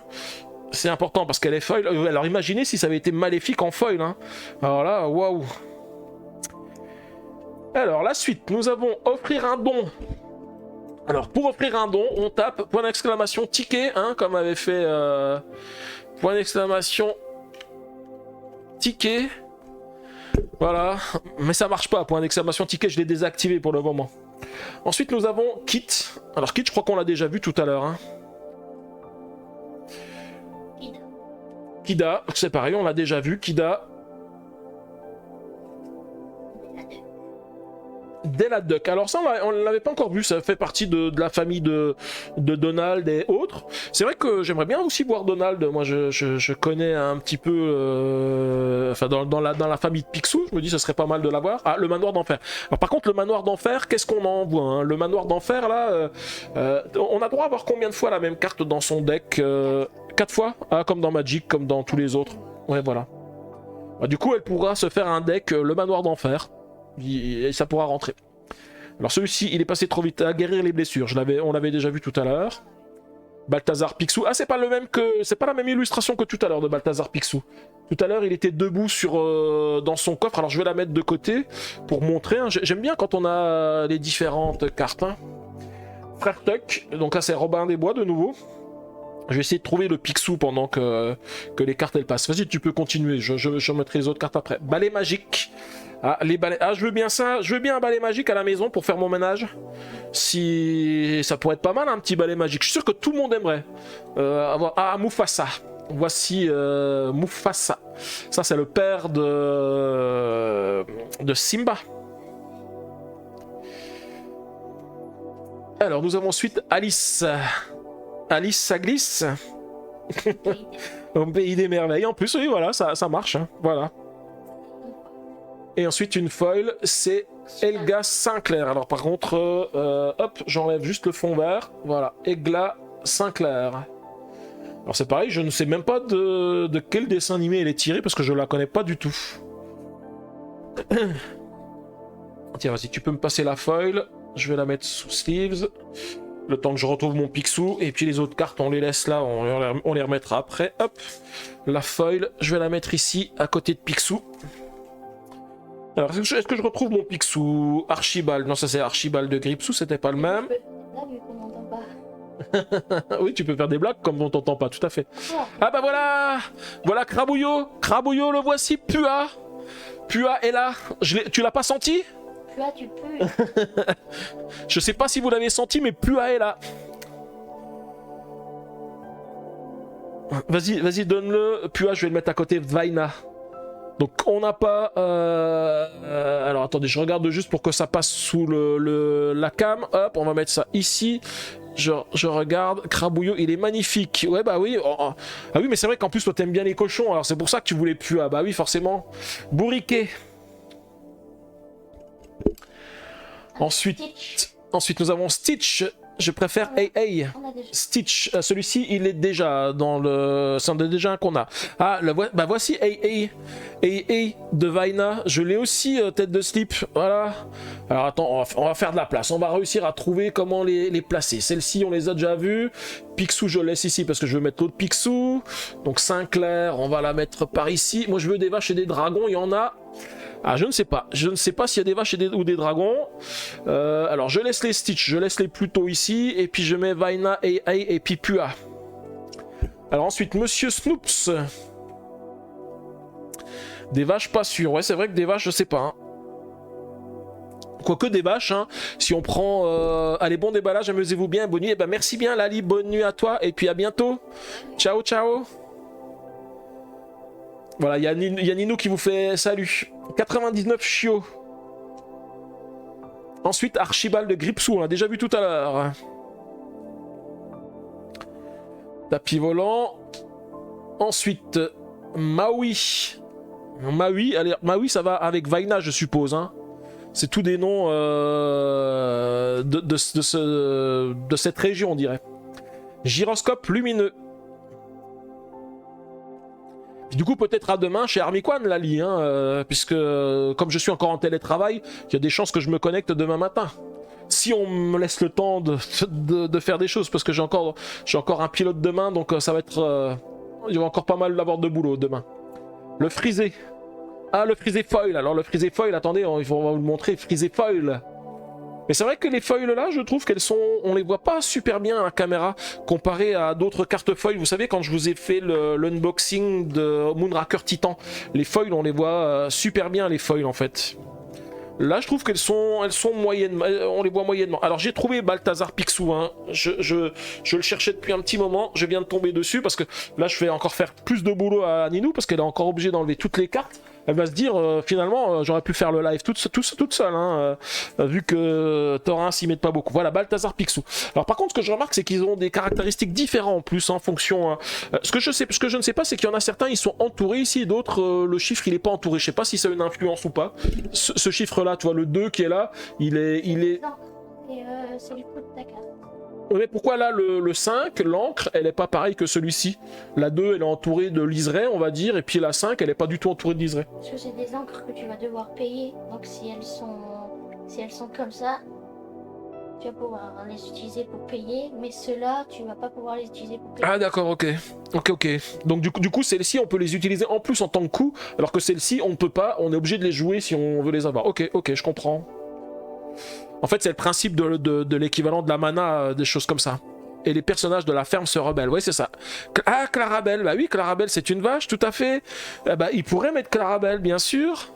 [SPEAKER 1] c'est important parce qu'elle est foil. Alors imaginez si ça avait été Maléfique en foil. Hein. Alors là, waouh. Alors la suite, nous avons offrir un don. Alors pour offrir un don, on tape point d'exclamation ticket, hein, comme avait fait point d'exclamation ticket. Voilà, mais ça marche pas, point d'exclamation ticket, je l'ai désactivé pour le moment. Ensuite nous avons kit. Alors kit, je crois qu'on l'a déjà vu tout à l'heure. Hein. Kida, c'est pareil, on l'a déjà vu, Kida. Della Duck. Alors ça, on l'avait pas encore vu, ça fait partie de la famille de Donald et autres. C'est vrai que j'aimerais bien aussi voir Donald. Moi, je connais un petit peu... Enfin, dans la famille de Picsou, je me dis ça serait pas mal de l'avoir. Ah, le manoir d'enfer. Alors par contre, le manoir d'enfer, qu'est-ce qu'on en voit hein? Le manoir d'enfer, là, on a droit à voir combien de fois la même carte dans son deck 4 fois ah, comme dans Magic, comme dans tous les autres. Ouais, voilà. Bah, du coup, elle pourra se faire un deck, le manoir d'enfer. Et ça pourra rentrer. Alors celui-ci, il est passé trop vite à guérir les blessures. On l'avait déjà vu tout à l'heure. Balthazar Picsou. Ah, c'est pas la même illustration que tout à l'heure de Balthazar Picsou. Tout à l'heure, il était debout dans son coffre. Alors, je vais la mettre de côté pour montrer. Hein. J'aime bien quand on a les différentes cartes. Hein. Frère Tuck. Donc là, c'est Robin des Bois de nouveau. Je vais essayer de trouver le Picsou pendant que les cartes elles passent. Vas-y, tu peux continuer. Je mettrai les autres cartes après. Balai magique. Ah, les balais. Ah, je veux bien ça. Je veux bien un balai magique à la maison pour faire mon ménage. Si ça pourrait être pas mal, un petit balai magique. Je suis sûr que tout le monde aimerait avoir. Ah, Mufasa. Voici Mufasa. Ça, c'est le père de Simba. Alors, nous avons ensuite Alice. Alice, ça glisse. Au pays des merveilles. En plus, oui, voilà, ça marche. Hein. Voilà. Et ensuite, une foil, c'est Helga Sinclair. Alors, par contre, hop, j'enlève juste le fond vert. Voilà, Helga Sinclair. Alors, c'est pareil, je ne sais même pas de quel dessin animé elle est tirée parce que je la connais pas du tout. Tiens, vas-y, tu peux me passer la foil. Je vais la mettre sous sleeves. Le temps que je retrouve mon Picsou. Et puis les autres cartes, on les laisse là. On les remettra après. Hop. La foil, je vais la mettre ici, à côté de Picsou. Alors, est-ce que je retrouve mon Picsou? Archibald. Non, ça c'est Archibald de Gripsou, c'était pas le même.
[SPEAKER 2] Là, vu qu'on n'entend pas.
[SPEAKER 1] Oui, tu peux faire des blagues comme on t'entend pas, tout à fait. Ah bah voilà. Voilà Crabouillot. Crabouillot, le voici. Pua. Pua est là. Tu l'as pas senti?
[SPEAKER 2] Pua, tu peux.
[SPEAKER 1] Je sais pas si vous l'avez senti, mais Pua est là. Vas-y, donne-le. Pua, je vais le mettre à côté de Vaina. Donc on n'a pas... alors attendez, je regarde juste pour que ça passe sous la cam. Hop, on va mettre ça ici. Je regarde. Crabouillot, il est magnifique. Ouais, bah oui. Ah oui, mais c'est vrai qu'en plus, toi, t'aimes bien les cochons. Alors c'est pour ça que tu voulais Pua. Bah oui, forcément. Bourriquet. Ensuite, nous avons Stitch. Je préfère AA. Stitch. Celui-ci, il est déjà dans le... C'est déjà un qu'on a. Ah, bah voici AA. AA de Vaina. Je l'ai aussi, tête de slip. Voilà. Alors attends, on va faire de la place. On va réussir à trouver comment les placer. Celles-ci, on les a déjà vues. Picsou, je laisse ici parce que je veux mettre l'autre Picsou. Donc Sinclair, on va la mettre par ici. Moi, je veux des vaches et des dragons. Il y en a... Ah, je ne sais pas. Je ne sais pas s'il y a des vaches ou des dragons. Alors, je laisse les Stitch. Je laisse les plutôt ici. Et puis, je mets Vaina et puis Pua. Alors, ensuite, Monsieur Snoops. Des vaches, pas sûr. Ouais, c'est vrai que des vaches, je sais pas. Hein. Quoique des vaches, hein. Si on prend... Allez, bon déballage, amusez-vous bien, bonne nuit. Et ben, merci bien, Lali. Bonne nuit à toi. Et puis, à bientôt. Ciao, ciao. Voilà, il y a Nino qui vous fait salut. 99 chiots. Ensuite, Archibald de Gripsou, on l'a déjà vu tout à l'heure. Tapis volant. Ensuite, Maui. Maui, ça va avec Vaina, je suppose. Hein. C'est tous des noms de cette région, on dirait. Gyroscope lumineux. Du coup, peut-être à demain chez Armiquan, Lali, hein, puisque comme je suis encore en télétravail, il y a des chances que je me connecte demain matin. Si on me laisse le temps de faire des choses, parce que j'ai encore un pilote demain, donc ça va être... il va encore pas mal d'avoir de boulot demain. Le frisé. Ah, le frisé foil. Alors le frisé foil, attendez, on va vous le montrer, frisé foil. Mais c'est vrai que les foils là, je trouve qu'elles sont... On les voit pas super bien à la caméra comparé à d'autres cartes foils. Vous savez, quand je vous ai fait l'unboxing de Moonraker Titan, les foils, on les voit super bien, les foils en fait. Là, je trouve qu'elles sont moyennes, on les voit moyennement. Alors, j'ai trouvé Balthazar Picsou, hein. Je le cherchais depuis un petit moment, je viens de tomber dessus parce que là, je vais encore faire plus de boulot à Ninou parce qu'elle est encore obligée d'enlever toutes les cartes. Elle va se dire, finalement, j'aurais pu faire le live toute seule, hein, vu que Thorin s'y met pas beaucoup. Voilà, Balthazar Picsou. Alors par contre, ce que je remarque, c'est qu'ils ont des caractéristiques différentes en plus, en fonction... ce que je ne sais pas, c'est qu'il y en a certains, ils sont entourés ici, d'autres, le chiffre, il est pas entouré. Je sais pas si ça a une influence ou pas. Ce chiffre-là, tu vois, le 2 qui est là, il est...
[SPEAKER 2] Non, c'est le coup de ta carte.
[SPEAKER 1] Mais pourquoi là, le 5, l'encre, elle est pas pareille que celui-ci? La 2, elle est entourée de liseré, on va dire, et puis la 5, elle est pas du tout entourée de liseré.
[SPEAKER 2] Parce que c'est des encres que tu vas devoir payer, donc si elles sont comme ça, tu vas pouvoir les utiliser pour payer, mais ceux-là, tu vas pas pouvoir les utiliser pour payer.
[SPEAKER 1] Ah d'accord, ok. Ok. Donc du coup, celles-ci, on peut les utiliser en plus en tant que coup, alors que celles-ci, on ne peut pas, on est obligé de les jouer si on veut les avoir. Ok, je comprends. En fait, c'est le principe de l'équivalent de la mana, des choses comme ça. Et les personnages de la ferme se rebellent, ouais, c'est ça. Ah, Clarabelle, bah oui, Clarabelle, c'est une vache, tout à fait. Bah, il pourrait mettre Clarabelle, bien sûr.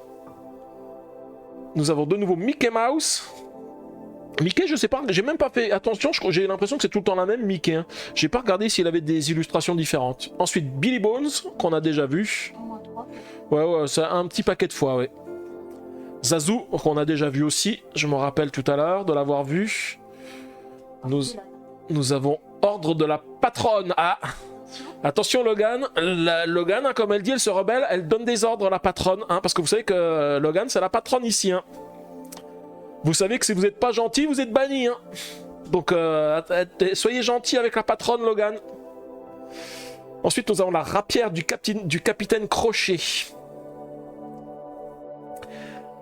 [SPEAKER 1] Nous avons de nouveau Mickey Mouse. Mickey, je sais pas, j'ai même pas fait attention, j'ai l'impression que c'est tout le temps la même Mickey. Hein. J'ai pas regardé s'il avait des illustrations différentes. Ensuite, Billy Bones, qu'on a déjà vu.
[SPEAKER 2] Au moins 3.
[SPEAKER 1] Ouais, c'est un petit paquet de fois, ouais. Zazu, qu'on a déjà vu aussi, je me rappelle tout à l'heure de l'avoir vu. Nous avons Ordre de la Patronne. Ah, attention Logan, Logan, hein, comme elle dit, elle se rebelle, elle donne des ordres à la patronne, hein, parce que vous savez que Logan, c'est la patronne ici. Hein. Vous savez que si vous n'êtes pas gentil, vous êtes banni. Hein. Donc, soyez gentil avec la patronne, Logan. Ensuite, nous avons la rapière du capitaine Crochet.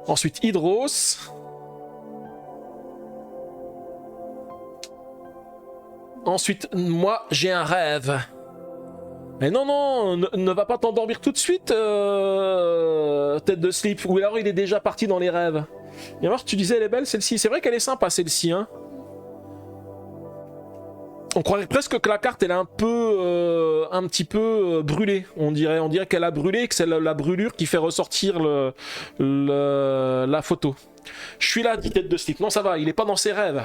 [SPEAKER 1] Ensuite, Hydros. Ensuite, moi, j'ai un rêve. Mais non, ne va pas t'endormir tout de suite, tête de slip. Ou alors il est déjà parti dans les rêves. Et alors, tu disais, elle est belle, celle-ci. C'est vrai qu'elle est sympa, celle-ci. Hein. On croirait presque que la carte, elle est un petit peu brûlée. On dirait qu'elle a brûlé et que c'est la brûlure qui fait ressortir la photo. Je suis là, dit tête de slip. Non, ça va, il est pas dans ses rêves.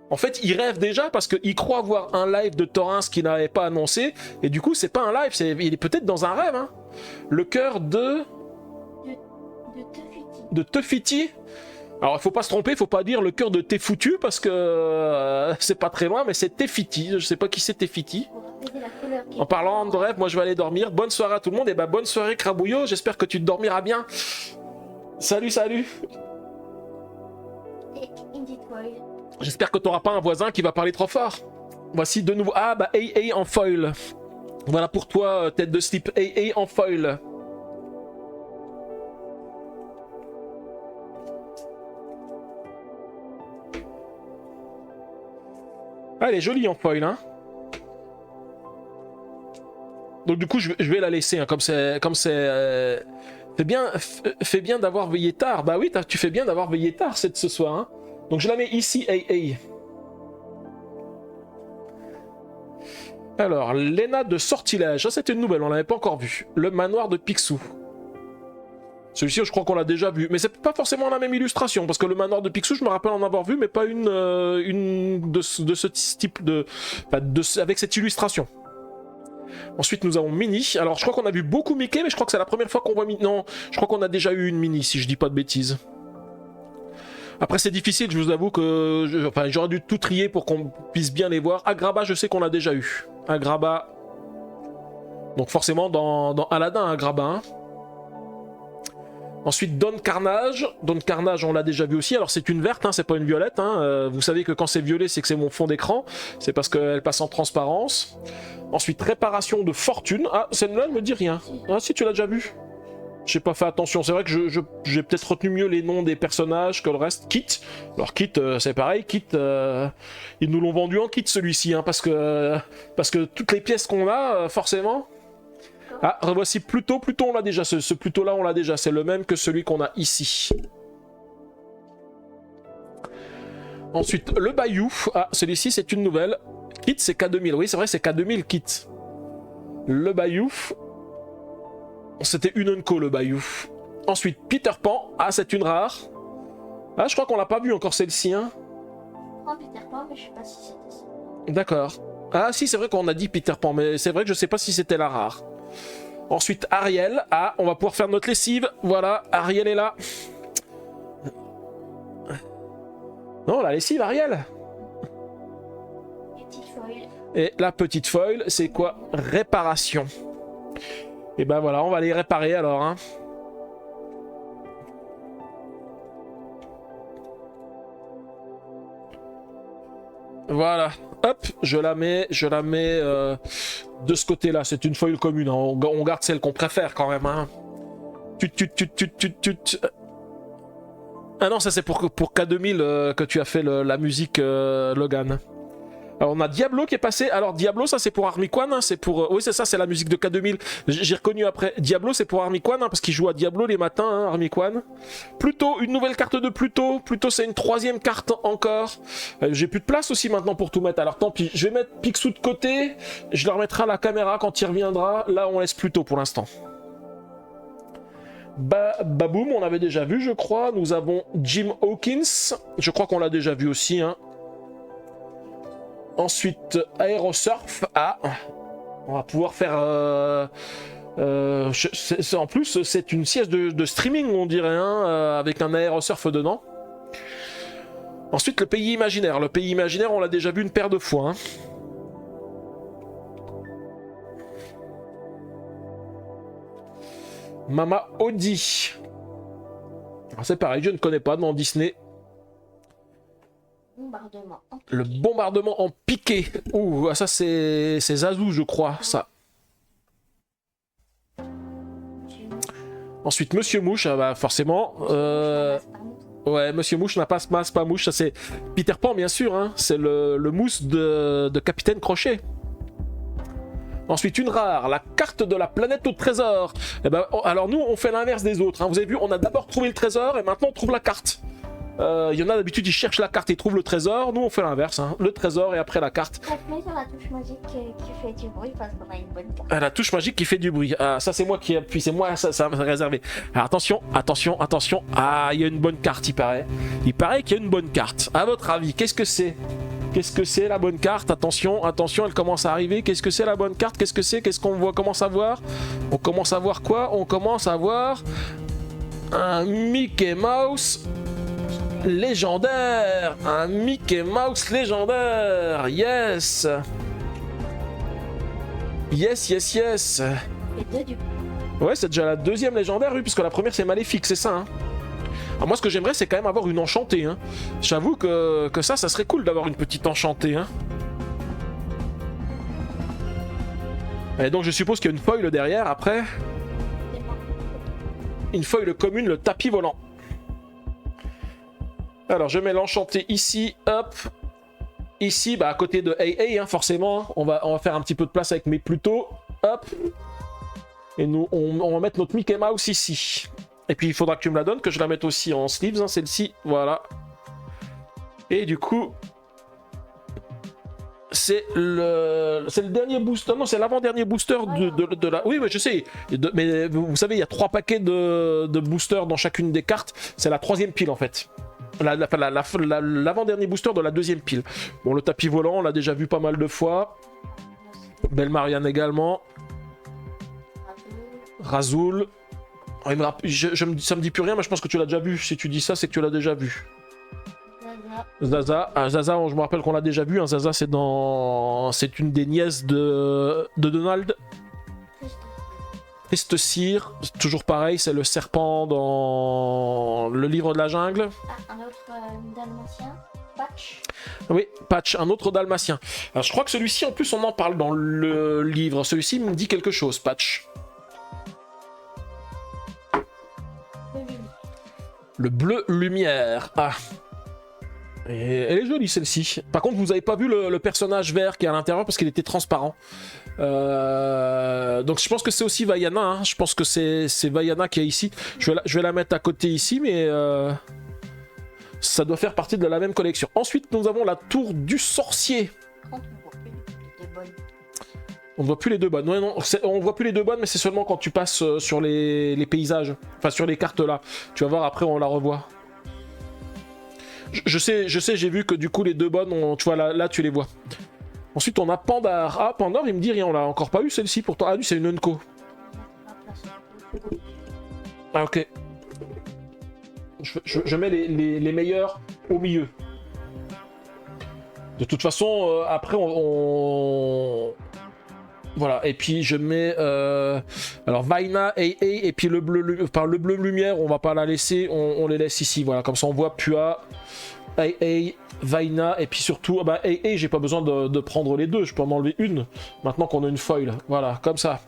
[SPEAKER 1] En fait, il rêve déjà parce qu'il croit voir un live de Torrens qu'il n'avait pas annoncé. Et du coup, c'est pas un live, il est peut-être dans un rêve. Hein. Le cœur de Tefiti. Alors, il faut pas se tromper, il faut pas dire le cœur de Tefoutu parce que c'est pas très loin, mais c'est Tefiti. Je sais pas qui c'est Tefiti. En parlant de rêve, moi je vais aller dormir. Bonne soirée à tout le monde. Et bah, bonne soirée, Crabouillot. J'espère que tu te dormiras bien. Salut.
[SPEAKER 2] Et Indie Toy.
[SPEAKER 1] J'espère que tu n'auras pas un voisin qui va parler trop fort. Voici de nouveau. Ah, bah, AA en foil. Voilà pour toi, tête de slip. AA en foil. Ah, elle est jolie en foil, hein. Donc, du coup, je vais la laisser, hein, comme c'est. Fais bien d'avoir veillé tard. Bah oui, tu fais bien d'avoir veillé tard ce soir, hein. Donc je la mets ici, AA. Alors, Lena de Sortilège. Ça, c'était une nouvelle, on l'avait pas encore vue. Le manoir de Picsou. Celui-ci, je crois qu'on l'a déjà vu. Mais c'est pas forcément la même illustration. Parce que le manoir de Picsou, je me rappelle en avoir vu, mais pas une de ce type avec cette illustration. Ensuite, nous avons Minnie. Alors, je crois qu'on a vu beaucoup Mickey, mais je crois que c'est la première fois qu'on voit Minnie. Non, je crois qu'on a déjà eu une Minnie, si je dis pas de bêtises. Après, c'est difficile, je vous avoue que j'aurais dû tout trier pour qu'on puisse bien les voir. Agrabah, je sais qu'on l'a déjà eu. Agrabah. Donc, forcément, dans Aladdin, Agrabah. Hein. Ensuite, Don Carnage. Don Carnage, on l'a déjà vu aussi. Alors, c'est une verte, hein, c'est pas une violette. Hein. Vous savez que quand c'est violet, c'est que c'est mon fond d'écran. C'est parce qu'elle passe en transparence. Ensuite, Réparation de Fortune. Ah, celle-là, elle me dit rien. Ah, si, tu l'as déjà vu. J'ai pas fait attention, c'est vrai que j'ai peut-être retenu mieux les noms des personnages que le reste. Kit, alors Kit, c'est pareil, Kit, ils nous l'ont vendu en kit celui-ci, hein, parce que toutes les pièces qu'on a, forcément... Ah, revoici Pluto, on l'a déjà, ce Pluto-là on l'a déjà, c'est le même que celui qu'on a ici. Ensuite, le Bayou, ah, celui-ci c'est une nouvelle. Kit c'est K2000, oui c'est vrai c'est K2000 Kit. Le Bayou... C'était une Unco le Bayou. Ensuite, Peter Pan. Ah, c'est une rare. Ah, je crois qu'on l'a pas vu encore celle-ci. Hein.
[SPEAKER 2] Peter Pan, mais je sais pas si c'était ça.
[SPEAKER 1] D'accord. Ah, si, c'est vrai qu'on a dit Peter Pan, mais c'est vrai que je sais pas si c'était la rare. Ensuite, Ariel. Ah, on va pouvoir faire notre lessive. Voilà, Ariel est là. Non, la lessive, Ariel.
[SPEAKER 2] Petite foil.
[SPEAKER 1] Et la petite foil, c'est quoi? Réparation. Et ben voilà, on va les réparer alors. Hein. Voilà, hop, je la mets de ce côté-là. C'est une foil commune. Hein. On garde celle qu'on préfère quand même. Hein. Ah non, ça c'est pour K2000 que tu as fait la musique, Logan. Alors on a Diablo qui est passé. Alors Diablo, ça c'est pour Army Kwan, hein, c'est pour... oui c'est ça, c'est la musique de K2000. J'ai reconnu après. Diablo c'est pour Army Kwan, hein, parce qu'il joue à Diablo les matins, hein, Army Kwan. Pluto, une nouvelle carte de Pluto. Pluto c'est une troisième carte encore. J'ai plus de place aussi maintenant pour tout mettre. Alors tant pis, je vais mettre Picsou de côté. Je le remettrai à la caméra quand il reviendra. Là on laisse Pluto pour l'instant. Baboom, on avait déjà vu je crois. Nous avons Jim Hawkins. Je crois qu'on l'a déjà vu aussi, hein. Ensuite, Aerosurf. Ah, on va pouvoir faire... en plus, c'est une sieste de streaming, on dirait, hein, avec un Aerosurf dedans. Ensuite, le pays imaginaire. Le pays imaginaire, on l'a déjà vu une paire de fois. Hein. Mama Audi. C'est pareil, je ne connais pas dans Disney.
[SPEAKER 2] Bombardement.
[SPEAKER 1] Le bombardement en piqué. Ouh, ça c'est Zazu, je crois, ça. Ensuite, Monsieur Mouche, ah bah, forcément. Ouais, Monsieur Mouche n'a pas Smash, pas Mouche. Ça c'est Peter Pan, bien sûr. Hein. C'est le mousse de Capitaine Crochet. Ensuite, une rare, la carte de la planète au trésor. Et ben, alors nous, on fait l'inverse des autres. Hein. Vous avez vu, on a d'abord trouvé le trésor et maintenant on trouve la carte. Il y en a d'habitude, ils cherchent la carte et ils trouvent le trésor. Nous, on fait l'inverse, hein. Le trésor et après la carte.
[SPEAKER 2] Appuie sur la touche magique qui fait du bruit parce qu'on a une bonne carte.
[SPEAKER 1] Ah, la touche magique qui fait du bruit. Ah, ça, c'est moi qui appuie. C'est moi, ça m'a réservé. Alors, attention, attention, attention. Ah, il y a une bonne carte, il paraît. Il paraît qu'il y a une bonne carte. À votre avis, qu'est-ce que c'est? Qu'est-ce que c'est la bonne carte? Attention, attention, elle commence à arriver. Qu'est-ce que c'est la bonne carte? Qu'est-ce que c'est? Qu'est-ce qu'on voit? Commence à voir? On commence à voir quoi? On commence à voir un Mickey Mouse légendaire. Un Mickey Mouse légendaire. Yes. Yes, yes, yes.
[SPEAKER 2] Et deux du coup.
[SPEAKER 1] Ouais, c'est déjà la deuxième légendaire, oui, puisque la première c'est Maléfique, c'est ça, hein. Alors moi, ce que j'aimerais, c'est quand même avoir une enchantée, hein. J'avoue que ça serait cool d'avoir une petite enchantée, hein. Et donc, je suppose qu'il y a une foil derrière, après. Une foil commune, le tapis volant. Alors, je mets l'enchanté ici, hop. Ici, bah, à côté de AA, hein, forcément. On va faire un petit peu de place avec mes Pluto, hop. Et nous, on va mettre notre Mickey Mouse ici. Et puis il faudra que tu me la donnes, que je la mette aussi en sleeves, hein, celle-ci, voilà. Et du coup, c'est le dernier booster, non, c'est l'avant-dernier booster de la... Oui, mais je sais, mais vous savez, il y a 3 paquets de boosters dans chacune des cartes, c'est la 3e pile en fait. L'avant-dernier booster de la 2e pile. Bon, le tapis volant, on l'a déjà vu pas mal de fois. Belle Marianne également. Razoul. Ça me dit plus rien, mais je pense que tu l'as déjà vu. Si tu dis ça, c'est que tu l'as déjà vu. Zaza. Ah, Zaza, je me rappelle qu'on l'a déjà vu. Hein. Zaza, c'est une des nièces de Donald. Triste-Cire, toujours pareil, c'est le serpent dans le livre de la jungle.
[SPEAKER 2] Ah, un autre dalmatien. Patch.
[SPEAKER 1] Oui, Patch, un autre dalmatien. Alors, je crois que celui-ci, en plus, on en parle dans le livre. Celui-ci me dit quelque chose, Patch. Le bleu lumière. Ah. Et elle est jolie celle-ci. Par contre, vous n'avez pas vu le personnage vert qui est à l'intérieur parce qu'il était transparent. Donc je pense que c'est aussi Vaiana. Hein. Je pense que c'est Vaiana qui est ici. Je vais la mettre à côté ici, mais ça doit faire partie de la même collection. Ensuite, nous avons la tour du sorcier. On ne voit plus les deux bonnes. Non, on ne voit plus les deux bonnes, mais c'est seulement quand tu passes sur les paysages. Enfin, sur les cartes là. Tu vas voir, après, on la revoit. Je sais, j'ai vu que du coup, les deux bonnes, tu vois, là, tu les vois. Ensuite, on a Pandar. Ah, Pandar, il me dit rien. On l'a encore pas eu, celle-ci, pourtant. Ah, lui, c'est une Unco. Ah, ok. Je mets les meilleurs au milieu. De toute façon, après, voilà, et puis je mets alors Vaina, AA, et puis le bleu lumière, on va pas la laisser, on les laisse ici, voilà, comme ça on voit Pua, AA, Vaina, et puis surtout, bah AA, j'ai pas besoin de prendre les deux, je peux en enlever une, maintenant qu'on a une foil, voilà, comme ça.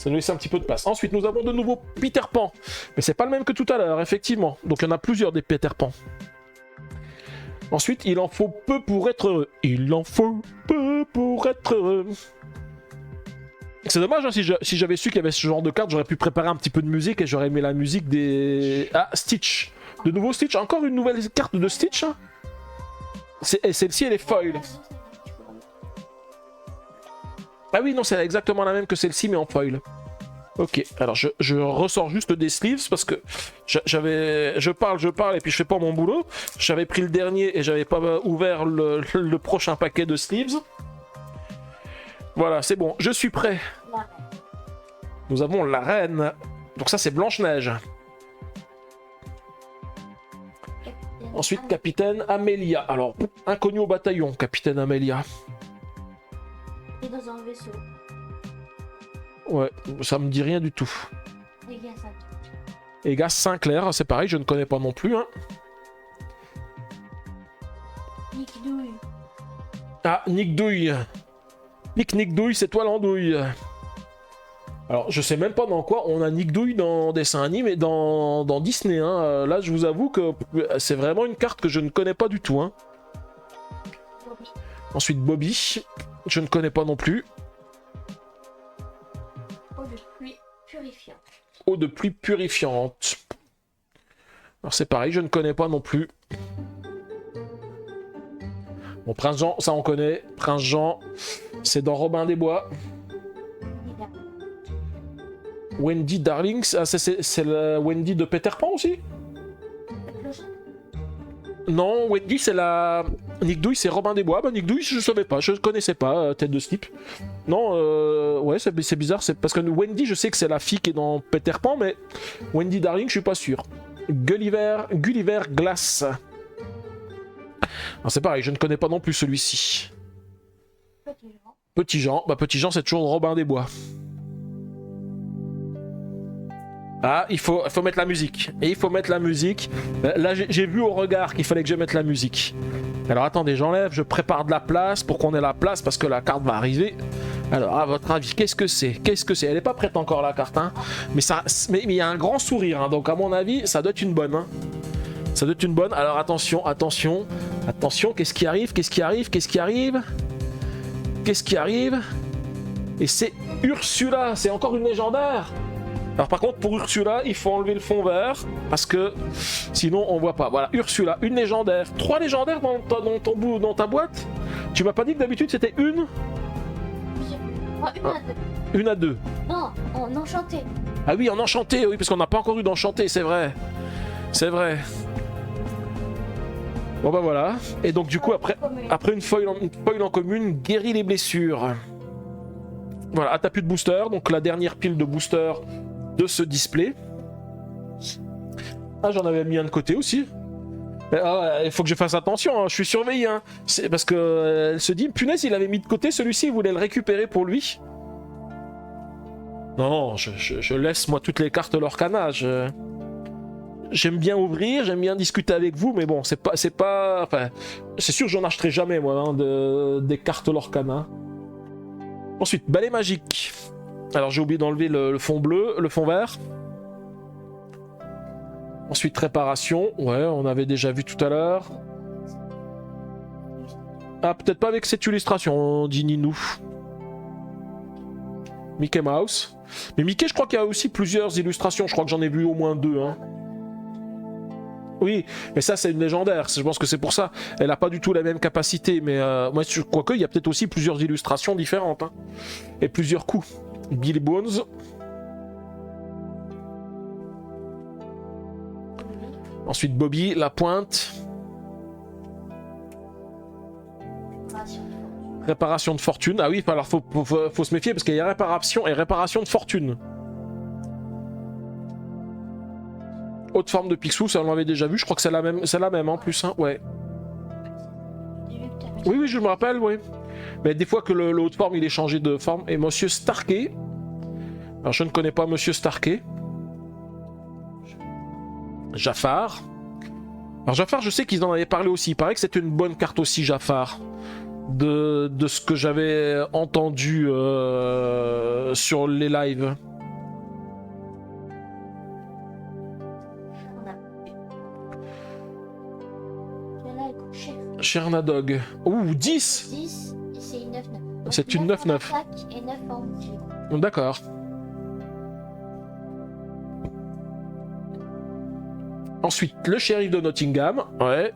[SPEAKER 1] Ça nous laisse un petit peu de place. Ensuite, nous avons de nouveau Peter Pan. Mais c'est pas le même que tout à l'heure, effectivement. Donc il y en a plusieurs des Peter Pan. Ensuite, il en faut peu pour être heureux. Il en faut peu pour être heureux. C'est dommage, hein, si j'avais su qu'il y avait ce genre de carte, j'aurais pu préparer un petit peu de musique et j'aurais aimé la musique des... Ah, Stitch. De nouveau Stitch. Encore une nouvelle carte de Stitch. Hein. Celle-ci, elle est foil. Ah oui, non, c'est exactement la même que celle-ci, mais en foil. Ok, alors je ressors juste des sleeves parce que je parle et puis je fais pas mon boulot. J'avais pris le dernier et j'avais pas ouvert le prochain paquet de sleeves. Voilà, c'est bon, je suis prêt. Nous avons la reine. Donc ça, c'est Blanche-Neige. Ensuite, Capitaine Amélia. Alors, inconnu au bataillon, Capitaine Amélia.
[SPEAKER 2] Et dans un vaisseau.
[SPEAKER 1] Ouais, ça me dit rien du tout.
[SPEAKER 2] Les gars, ça.
[SPEAKER 1] Et gars Sinclair, c'est pareil, je ne connais pas non plus. Hein.
[SPEAKER 2] Nick Douille.
[SPEAKER 1] Ah, Nick Douille. Nick Douille, c'est toi l'andouille. Alors, je sais même pas dans quoi on a Nick Douille dans dessin animé, dans Disney. Hein. Là, je vous avoue que c'est vraiment une carte que je ne connais pas du tout. Hein.
[SPEAKER 2] Bobby.
[SPEAKER 1] Ensuite, Bobby. Je ne connais pas non plus.
[SPEAKER 2] Eau de pluie purifiante.
[SPEAKER 1] Eau de pluie purifiante. Alors, c'est pareil, je ne connais pas non plus. Bon, Prince Jean, ça on connaît. Prince Jean, c'est dans Robin des Bois. Wendy Darling, ah, c'est la Wendy de Peter Pan aussi? Non, Wendy c'est la... Nick Douille c'est Robin des Bois. Bah Nick Douille je savais pas, je connaissais pas, tête de slip. Non, ouais c'est bizarre, c'est parce que Wendy je sais que c'est la fille qui est dans Peter Pan, mais Wendy Darling je suis pas sûr. Gulliver Glass. C'est pareil, je ne connais pas non plus celui-ci. Petit Jean, bah Petit Jean c'est toujours Robin des Bois. Ah, il faut mettre la musique. Et il faut mettre la musique. Là, j'ai vu au regard qu'il fallait que je mette la musique. Alors attendez, j'enlève, je prépare de la place pour qu'on ait la place parce que la carte va arriver. Alors, à votre avis, qu'est-ce que c'est? Qu'est-ce que c'est? Elle n'est pas prête encore la carte, hein. Mais il y a un grand sourire, hein. Donc à mon avis, ça doit être une bonne. Hein. Ça doit être une bonne. Alors attention, attention, attention. Qu'est-ce qui arrive? Qu'est-ce qui arrive? Qu'est-ce qui arrive? Qu'est-ce qui arrive? Et c'est Ursula. C'est encore une légendaire. Alors par contre pour Ursula il faut enlever le fond vert parce que sinon on voit pas. Voilà Ursula, une légendaire. 3 légendaires dans ta boîte. Tu m'as pas dit que d'habitude c'était une? Une à deux.
[SPEAKER 2] Non, en enchanté.
[SPEAKER 1] Ah oui en enchanté, oui parce qu'on n'a pas encore eu d'enchanté, c'est vrai. C'est vrai. Bon bah voilà. Et donc du coup après une foil en commune, guérit les blessures. Voilà, ah, t'as plus de booster, donc la dernière pile de booster de ce display. Ah, j'en avais mis un de côté aussi. Ah, il faut que je fasse attention, hein, je suis surveillé. Hein. C'est parce que elle se dit, punaise, il avait mis de côté celui-ci, il voulait le récupérer pour lui. Non, je laisse moi toutes les cartes Lorcana. J'aime bien ouvrir, j'aime bien discuter avec vous, mais bon, c'est pas. Enfin, c'est sûr, j'en achèterai jamais moi hein, des cartes Lorcana. Ensuite, balai magique. Alors j'ai oublié d'enlever le fond bleu, le fond vert. Ensuite réparation, ouais, on avait déjà vu tout à l'heure. Ah, peut-être pas avec cette illustration, dit Ninou. Mickey Mouse. Mais Mickey, je crois qu'il y a aussi plusieurs illustrations, je crois que j'en ai vu au moins 2. Hein. Oui, mais ça c'est une légendaire, je pense que c'est pour ça. Elle n'a pas du tout la même capacité, mais moi je crois qu'il y a peut-être aussi plusieurs illustrations différentes. Hein. Et plusieurs coups. Billy Bones. Ensuite Bobby, la pointe. Réparation de fortune. Ah oui, alors faut se méfier parce qu'il y a réparation et réparation de fortune. Haute forme de Picsou, ça on l'avait déjà vu, je crois que c'est la même en plus, hein, ouais. Oui, je me rappelle, oui. Mais des fois que le haute forme il est changé de forme. Et Monsieur Starkey. Alors je ne connais pas Monsieur Starkey. Jafar. Alors Jafar, je sais qu'ils en avaient parlé aussi. Il paraît que c'était une bonne carte aussi, Jafar. De ce que j'avais entendu sur les lives. Chernadog. Ouh, 10.
[SPEAKER 2] 10 et c'est une 9-9. Donc,
[SPEAKER 1] C'est une
[SPEAKER 2] 9 en
[SPEAKER 1] 9-9.
[SPEAKER 2] attaque et 9 en outil.
[SPEAKER 1] D'accord. Ensuite, le shérif de Nottingham. Ouais.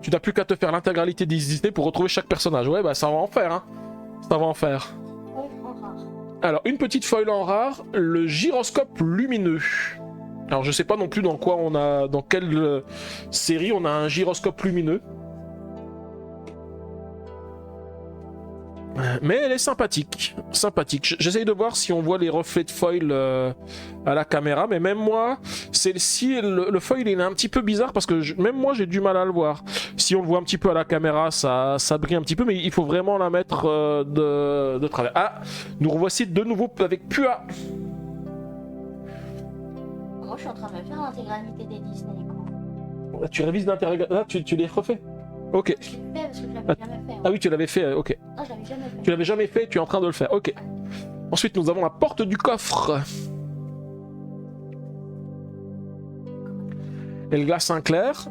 [SPEAKER 1] Tu n'as plus qu'à te faire l'intégralité des idées pour retrouver chaque personnage. Ouais, bah ça va en faire, hein. Ça va en faire.
[SPEAKER 2] Ouais, en rare.
[SPEAKER 1] Alors, une petite foil en rare, le gyroscope lumineux. Alors, je sais pas non plus dans quoi on a, dans quelle série on a un gyroscope lumineux. Mais elle est sympathique, sympathique. J'essaye de voir si on voit les reflets de foil à la caméra, mais même moi, celle-ci, le foil il est un petit peu bizarre parce que même moi j'ai du mal à le voir. Si on le voit un petit peu à la caméra, ça brille un petit peu, mais il faut vraiment la mettre de travers. Ah, nous revoici de nouveau avec Pua.
[SPEAKER 2] Moi, je suis en train de me faire l'intégralité des Disney. Quoi.
[SPEAKER 1] Tu révises l'intégralité. Ah, tu les refais. Ok.
[SPEAKER 2] Je l'ai fait parce que je l'avais jamais fait.
[SPEAKER 1] Ah oui, tu l'avais fait, ok.
[SPEAKER 2] Non, je l'avais jamais fait.
[SPEAKER 1] Tu l'avais jamais fait, tu es en train de le faire, ok. Ensuite, nous avons la porte du coffre. Elga Sinclair.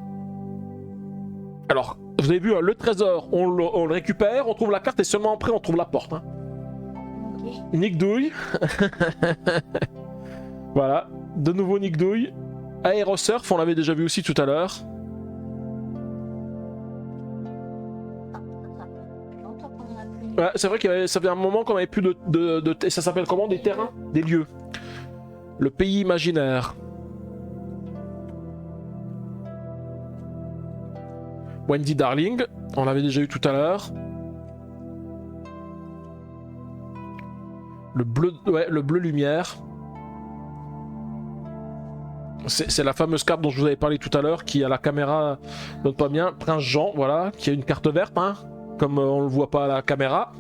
[SPEAKER 1] Alors, vous avez vu, hein, le trésor, on le récupère, on trouve la carte et seulement après on trouve la porte. Hein.
[SPEAKER 2] Ok.
[SPEAKER 1] Nick Douille. Voilà, de nouveau Nick Douille. Aérosurf, on l'avait déjà vu aussi tout à l'heure. Ouais, c'est vrai que ça fait un moment qu'on avait plus de ça s'appelle comment, des terrains, des lieux. Le pays imaginaire. Wendy Darling, on l'avait déjà eu tout à l'heure. Le bleu, ouais, le bleu lumière. C'est la fameuse carte dont je vous avais parlé tout à l'heure, qui à la caméra donne pas bien. Prince Jean, voilà, qui a une carte verte, hein, comme on le voit pas à la caméra.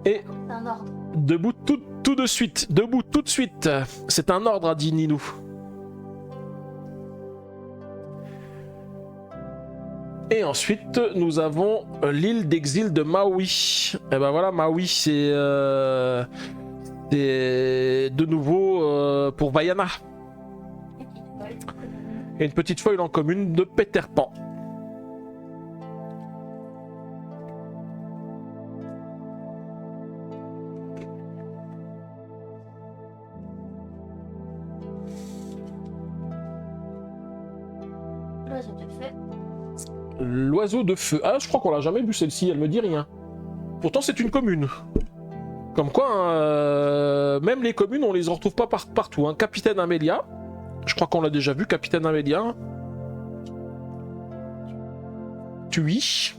[SPEAKER 1] Et
[SPEAKER 2] C'est un ordre.
[SPEAKER 1] debout tout de suite, debout tout de suite. C'est un ordre, a dit Ninou. Et ensuite, nous avons l'île d'exil de Maui. Et ben voilà, Maui, c'est de nouveau pour Vaiana. Et une petite foil en commune de Peter Pan.
[SPEAKER 2] L'oiseau de feu.
[SPEAKER 1] L'oiseau de feu. Ah, je crois qu'on l'a jamais vu celle-ci, elle me dit rien. Pourtant, c'est une commune. Comme quoi, hein, même les communes, on les retrouve pas partout. Hein. Capitaine Amelia. Je crois qu'on l'a déjà vu, Capitaine Amelia. Tui.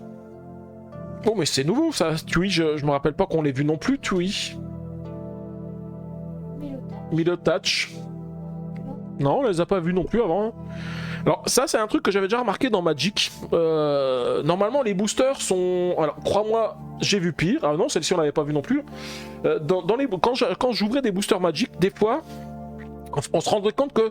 [SPEAKER 1] Oh, mais c'est nouveau ça. Tui, je me rappelle pas qu'on l'ait vu non plus, Tui. Milotach. Non, on les a pas vus non plus avant. Alors ça c'est un truc que j'avais déjà remarqué dans Magic. Normalement les boosters sont... Alors crois-moi, j'ai vu pire. Ah non, celle-ci on l'avait pas vu non plus. Quand j'ouvrais des boosters Magic, des fois, on se rendait compte que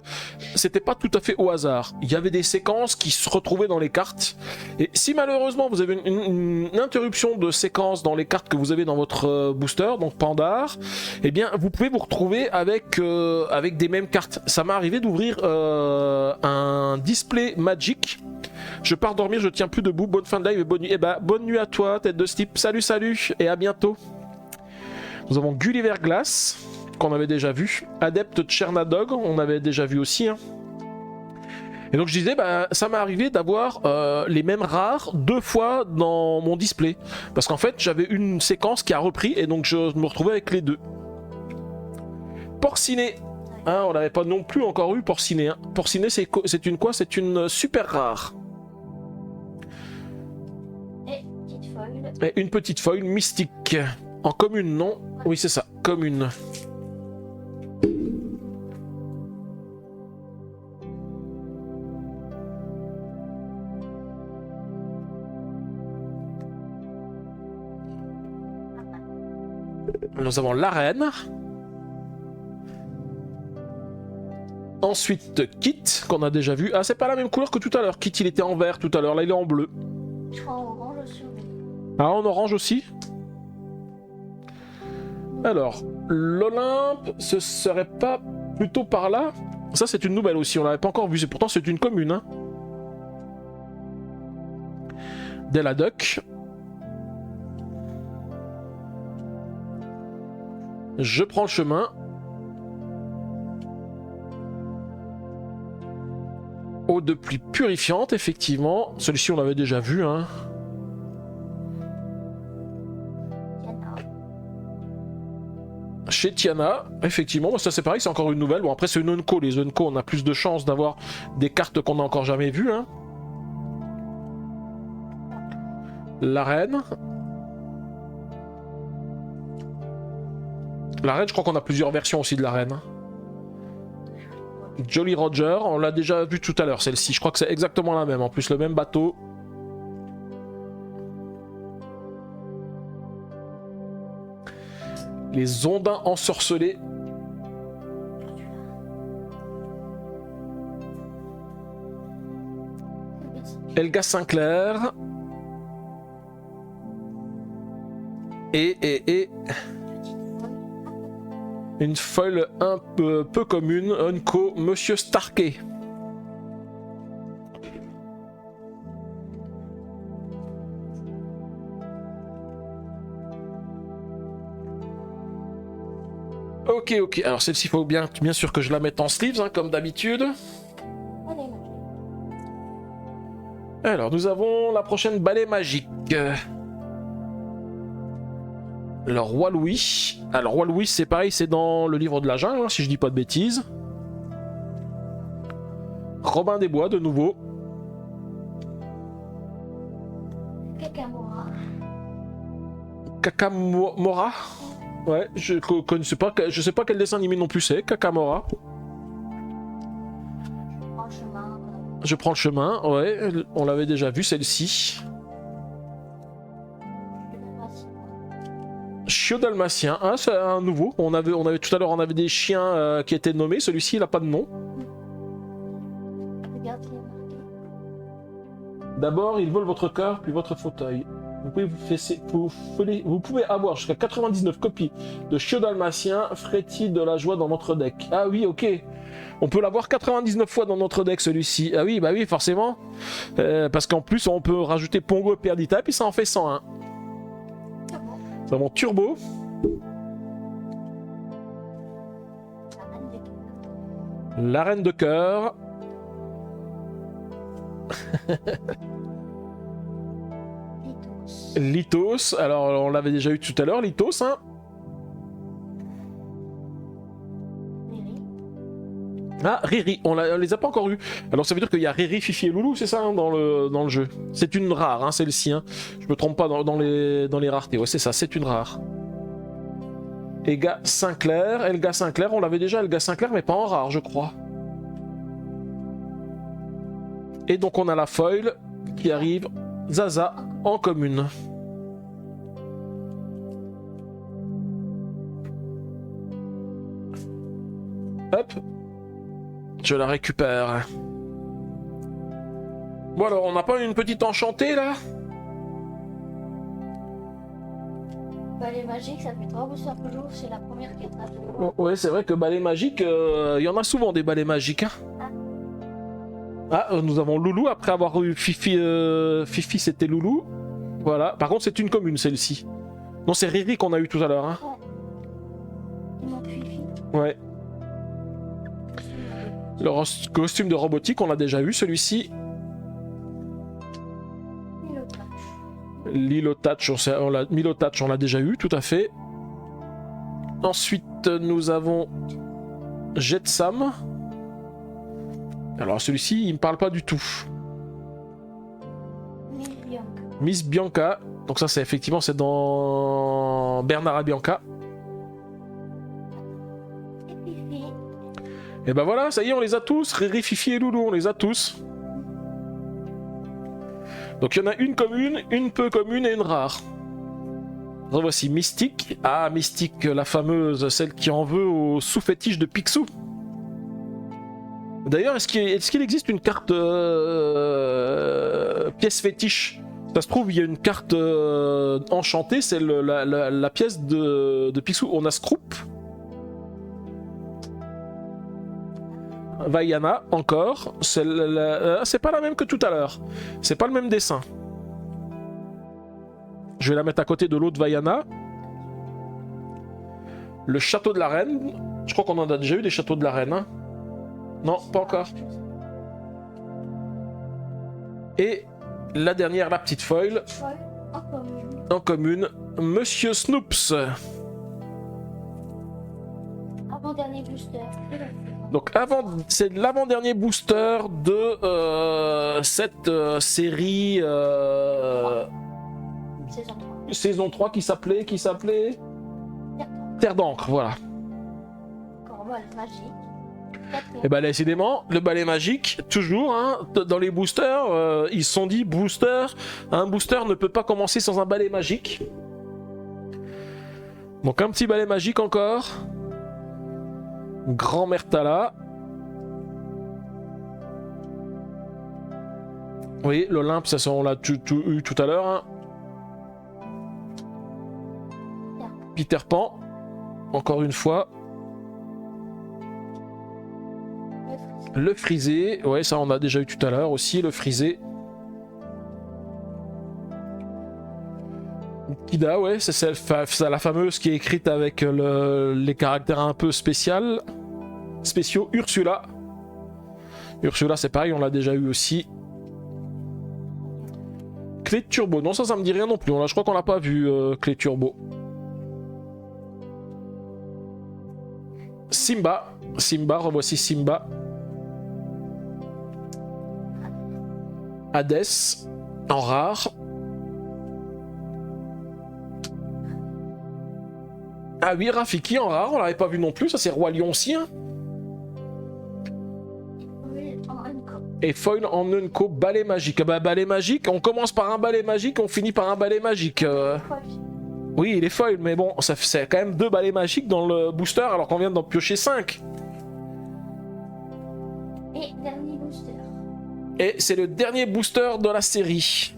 [SPEAKER 1] c'était pas tout à fait au hasard. Il y avait des séquences qui se retrouvaient dans les cartes. Et si malheureusement vous avez une interruption de séquence dans les cartes que vous avez dans votre booster, donc Pandar, eh bien vous pouvez vous retrouver avec des mêmes cartes. Ça m'est arrivé d'ouvrir un display Magic. Je pars dormir, je tiens plus debout. Bonne fin de live et bonne nuit. Eh ben, bonne nuit à toi, tête de Steep. Salut, salut et à bientôt. Nous avons Gulliver Glass, qu'on avait déjà vu. Adepte de Chernadog, on avait déjà vu aussi. Hein. Et donc je disais, bah, ça m'est arrivé d'avoir les mêmes rares 2 fois dans mon display. Parce qu'en fait, j'avais une séquence qui a repris et donc je me retrouvais avec les 2. Porcinet. Hein, on n'avait pas non plus encore eu Porcinet. Hein. Porcinet, c'est une quoi? C'est une super rare.
[SPEAKER 2] Et petite foil.
[SPEAKER 1] Et une petite foil mystique. En commune, non? Oui, c'est ça, commune. Nous avons l'arène. Ensuite, Kit, qu'on a déjà vu. Ah, c'est pas la même couleur que tout à l'heure. Kit, il était en vert tout à l'heure. Là, il est en bleu.
[SPEAKER 2] Je crois en orange aussi.
[SPEAKER 1] Ah, en orange aussi. Alors, l'Olympe, ce serait pas plutôt par là? Ça, c'est une nouvelle aussi. On l'avait pas encore vu. Pourtant, c'est une commune. Hein. Deladuck. Je prends le chemin. Eau de pluie purifiante, effectivement. Celui-ci, on l'avait déjà vu, hein. Chez Tiana, effectivement, ça c'est pareil, c'est encore une nouvelle. Bon, après, c'est une Unco. Les Unco, on a plus de chances d'avoir des cartes qu'on n'a encore jamais vues, hein. L'arène. L'arène, je crois qu'on a plusieurs versions aussi de l'arène. Jolly Roger, on l'a déjà vu tout à l'heure, celle-ci. Je crois que c'est exactement la même. En plus, le même bateau. Les ondins ensorcelés. Elga Sinclair. Et une folle un peu commune, Unco, Monsieur Starkey. Ok, alors celle-ci, il faut bien sûr que je la mette en sleeves, hein, comme d'habitude. Alors, nous avons la prochaine balai magique. Le Roi Louis. Alors, Roi Louis, c'est pareil, c'est dans le livre de la jungle, hein, si je dis pas de bêtises. Robin des Bois, de nouveau.
[SPEAKER 2] Kakamora.
[SPEAKER 1] Kakamora. Ouais, je sais pas quel dessin animé non plus c'est. Kakamora. Je prends le chemin, ouais, on l'avait déjà vu celle-ci. Chiot dalmatien, ah c'est un nouveau. On avait tout à l'heure, on avait des chiens qui étaient nommés. Celui-ci, il a pas de nom. D'abord, ils volent votre cœur, puis votre fauteuil. Vous pouvez avoir jusqu'à 99 copies de Chiot dalmatien, frétille de la joie dans votre deck. Ah oui, ok. On peut l'avoir 99 fois dans notre deck, celui-ci. Ah oui, bah oui, forcément. Parce qu'en plus, on peut rajouter Pongo et Perdita, puis ça en fait 101. Vraiment turbo. La reine de cœur. Lythos. Alors, on l'avait déjà eu tout à l'heure, Lythos, hein. Ah, Riri, on les a pas encore eu. Alors ça veut dire qu'il y a Riri, Fifi et Loulou, c'est ça, hein, dans le jeu. C'est une rare, hein, celle-ci. Hein. Je me trompe pas dans les raretés. Ouais, c'est ça, c'est une rare. Elga Sinclair, on l'avait déjà, Elga Sinclair, mais pas en rare, je crois. Et donc on a la foil qui arrive, Zaza, en commune. Hop. Je la récupère. Bon alors, on n'a pas une petite enchantée là?
[SPEAKER 2] Balai magique, ça fait 3 boosters par jour, c'est la première qui attrape.
[SPEAKER 1] Ouais, c'est vrai que balai magique, il y en a souvent des balais magiques. Hein. Nous avons Loulou, après avoir eu Fifi, Fifi c'était Loulou. Voilà, par contre c'est une commune celle-ci. Non, c'est Riri qu'on a eu tout à l'heure. Hein. Ouais. Le costume de robotique, on l'a déjà eu, celui-ci. Lilotouch, on l'a déjà eu, tout à fait. Ensuite, nous avons Jetsam. Alors, celui-ci, il me parle pas du tout. Miss Bianca. Donc ça, c'est effectivement, c'est dans Bernard et Bianca. Et ben voilà, ça y est, on les a tous. Riri, Fifi et Loulou, on les a tous. Donc il y en a une commune, une peu commune et une rare. Voici Mystique. Ah, Mystique, la fameuse, celle qui en veut au sous-fétiche de Picsou. D'ailleurs, est-ce qu'il existe une carte pièce fétiche? Ça se trouve, il y a une carte enchantée, c'est la pièce de Picsou. On a Scroop. Vaiana, encore. C'est pas la même que tout à l'heure. C'est pas le même dessin. Je vais la mettre à côté de l'autre Vaiana. Le château de la reine. Je crois qu'on en a déjà eu des châteaux de la reine. Hein. Non, pas encore. Et la dernière, la petite foil. En commune. Monsieur Snoops.
[SPEAKER 2] Avant-dernier booster.
[SPEAKER 1] Donc c'est l'avant-dernier booster de cette série saison 3 qui s'appelait Terre d'encre, voilà.
[SPEAKER 2] Corbeau magique.
[SPEAKER 1] Et bah décidément, le balai magique, toujours, hein, dans les boosters, ils se sont dit un booster ne peut pas commencer sans un balai magique. Donc un petit balai magique encore. Grand-mère Tala. Vous voyez, l'Olympe, ça on l'a eu tout à l'heure. Hein. Peter Pan, encore une fois. Le frisé, ouais, ça on a déjà eu tout à l'heure aussi, le frisé. Kida, ouais, c'est la fameuse qui est écrite avec les caractères un peu spéciaux. Ursula. Ursula, c'est pareil, on l'a déjà eu aussi. Clé turbo, non, ça me dit rien non plus. Je crois qu'on l'a pas vu, clé turbo. Simba, revoici Simba. Hadès, en rare. Ah oui, Rafiki en rare, on l'avait pas vu non plus, ça c'est Roi Lion aussi. Hein.
[SPEAKER 2] Oui, en Unco.
[SPEAKER 1] Et foil en Unco, balai magique. Bah balai magique, on commence par un balai magique, on finit par un balai magique. Oui, il est foil, mais bon, ça c'est quand même 2 balais magiques dans le booster alors qu'on vient d'en piocher 5.
[SPEAKER 2] Et dernier booster.
[SPEAKER 1] Et c'est le dernier booster de la série.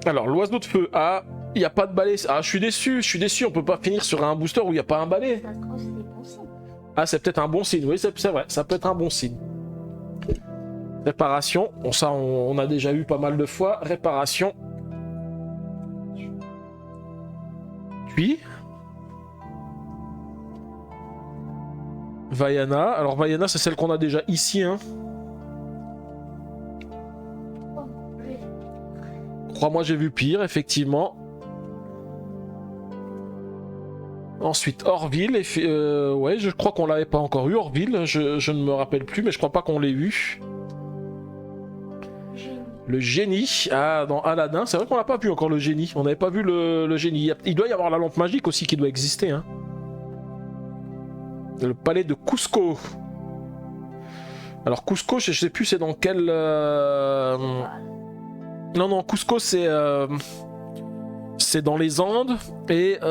[SPEAKER 1] Alors, l'oiseau de feu. Ah, il n'y a pas de balai. Ah, je suis déçu, on peut pas finir sur un booster où il n'y a pas un balai. Ah, c'est peut-être un bon signe, oui, c'est vrai, ça peut être un bon signe. Réparation, bon ça on a déjà eu pas mal de fois. Réparation. Puis Vaiana. Alors Vaiana c'est celle qu'on a déjà ici. Hein. Crois-moi j'ai vu pire, effectivement. Ensuite Orville. Ouais, je crois qu'on l'avait pas encore eu Orville. Je ne me rappelle plus, mais je crois pas qu'on l'ait eu. Le génie, ah dans Aladdin, c'est vrai qu'on n'a pas vu encore le génie, on n'avait pas vu le génie. Il doit y avoir la lampe magique aussi qui doit exister. Hein. Le palais de Cusco. Alors Cusco, je sais plus c'est dans quel... Non, Cusco c'est dans les Andes et... Ah,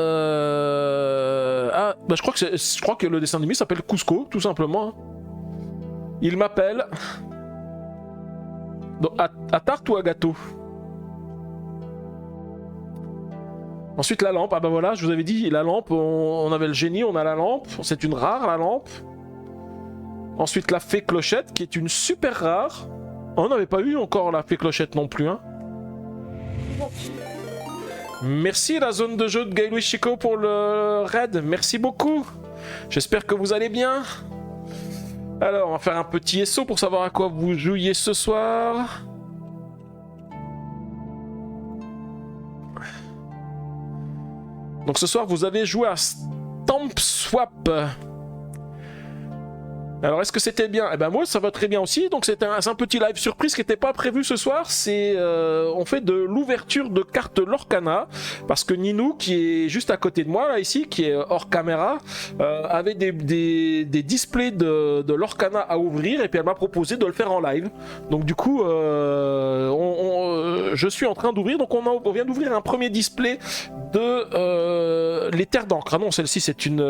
[SPEAKER 1] bah, je crois que le dessin animé s'appelle Cusco, tout simplement. Il m'appelle... Donc, à tarte ou à gâteau? Ensuite la lampe, ah bah voilà, je vous avais dit, la lampe, on avait le génie, on a la lampe, c'est une rare la lampe. Ensuite la fée clochette, qui est une super rare. On n'avait pas eu encore la fée clochette non plus. Hein. Merci la zone de jeu de Gaïlouis Chico pour le raid, merci beaucoup. J'espère que vous allez bien. Alors, on va faire un petit SO pour savoir à quoi vous jouiez ce soir. Donc ce soir, vous avez joué à Stamp Swap. Alors, est-ce que c'était bien? Eh ben moi, ça va très bien aussi. Donc c'est un petit live surprise qui n'était pas prévu ce soir. C'est on fait de l'ouverture de cartes Lorcana parce que Ninou, qui est juste à côté de moi là ici, qui est hors caméra, avait des displays de Lorcana à ouvrir et puis elle m'a proposé de le faire en live. Donc du coup, je suis en train d'ouvrir. Donc on vient d'ouvrir un premier display de les terres d'encre. Ah non, celle-ci c'est une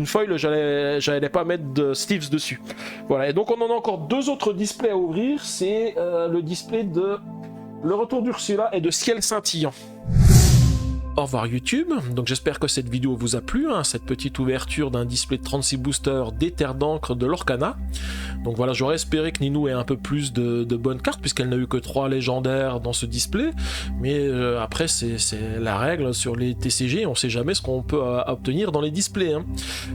[SPEAKER 1] foil. J'allais pas mettre de Steve's dessus. Voilà, et donc on en a encore 2 autres displays à ouvrir. C'est le display de Le Retour d'Ursula et de Ciel Scintillant. Au revoir YouTube, donc j'espère que cette vidéo vous a plu, hein, cette petite ouverture d'un display de 36 boosters des terres d'encre de Lorcana. Donc voilà, j'aurais espéré que Ninou ait un peu plus de bonnes cartes, puisqu'elle n'a eu que 3 légendaires dans ce display, mais après c'est la règle sur les TCG, on sait jamais ce qu'on peut obtenir dans les displays, hein.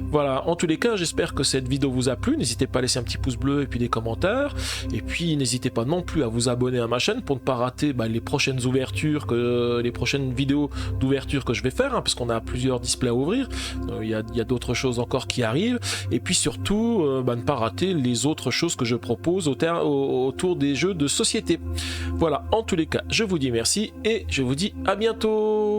[SPEAKER 1] Voilà, en tous les cas, j'espère que cette vidéo vous a plu, n'hésitez pas à laisser un petit pouce bleu et puis des commentaires, et puis n'hésitez pas non plus à vous abonner à ma chaîne pour ne pas rater les prochaines ouvertures, les prochaines vidéos d'ouverture que je vais faire, hein, parce qu'on a plusieurs displays à ouvrir, il y a d'autres choses encore qui arrivent, et puis surtout ne pas rater les autres choses que je propose autour des jeux de société. Voilà, en tous les cas, je vous dis merci et je vous dis à bientôt.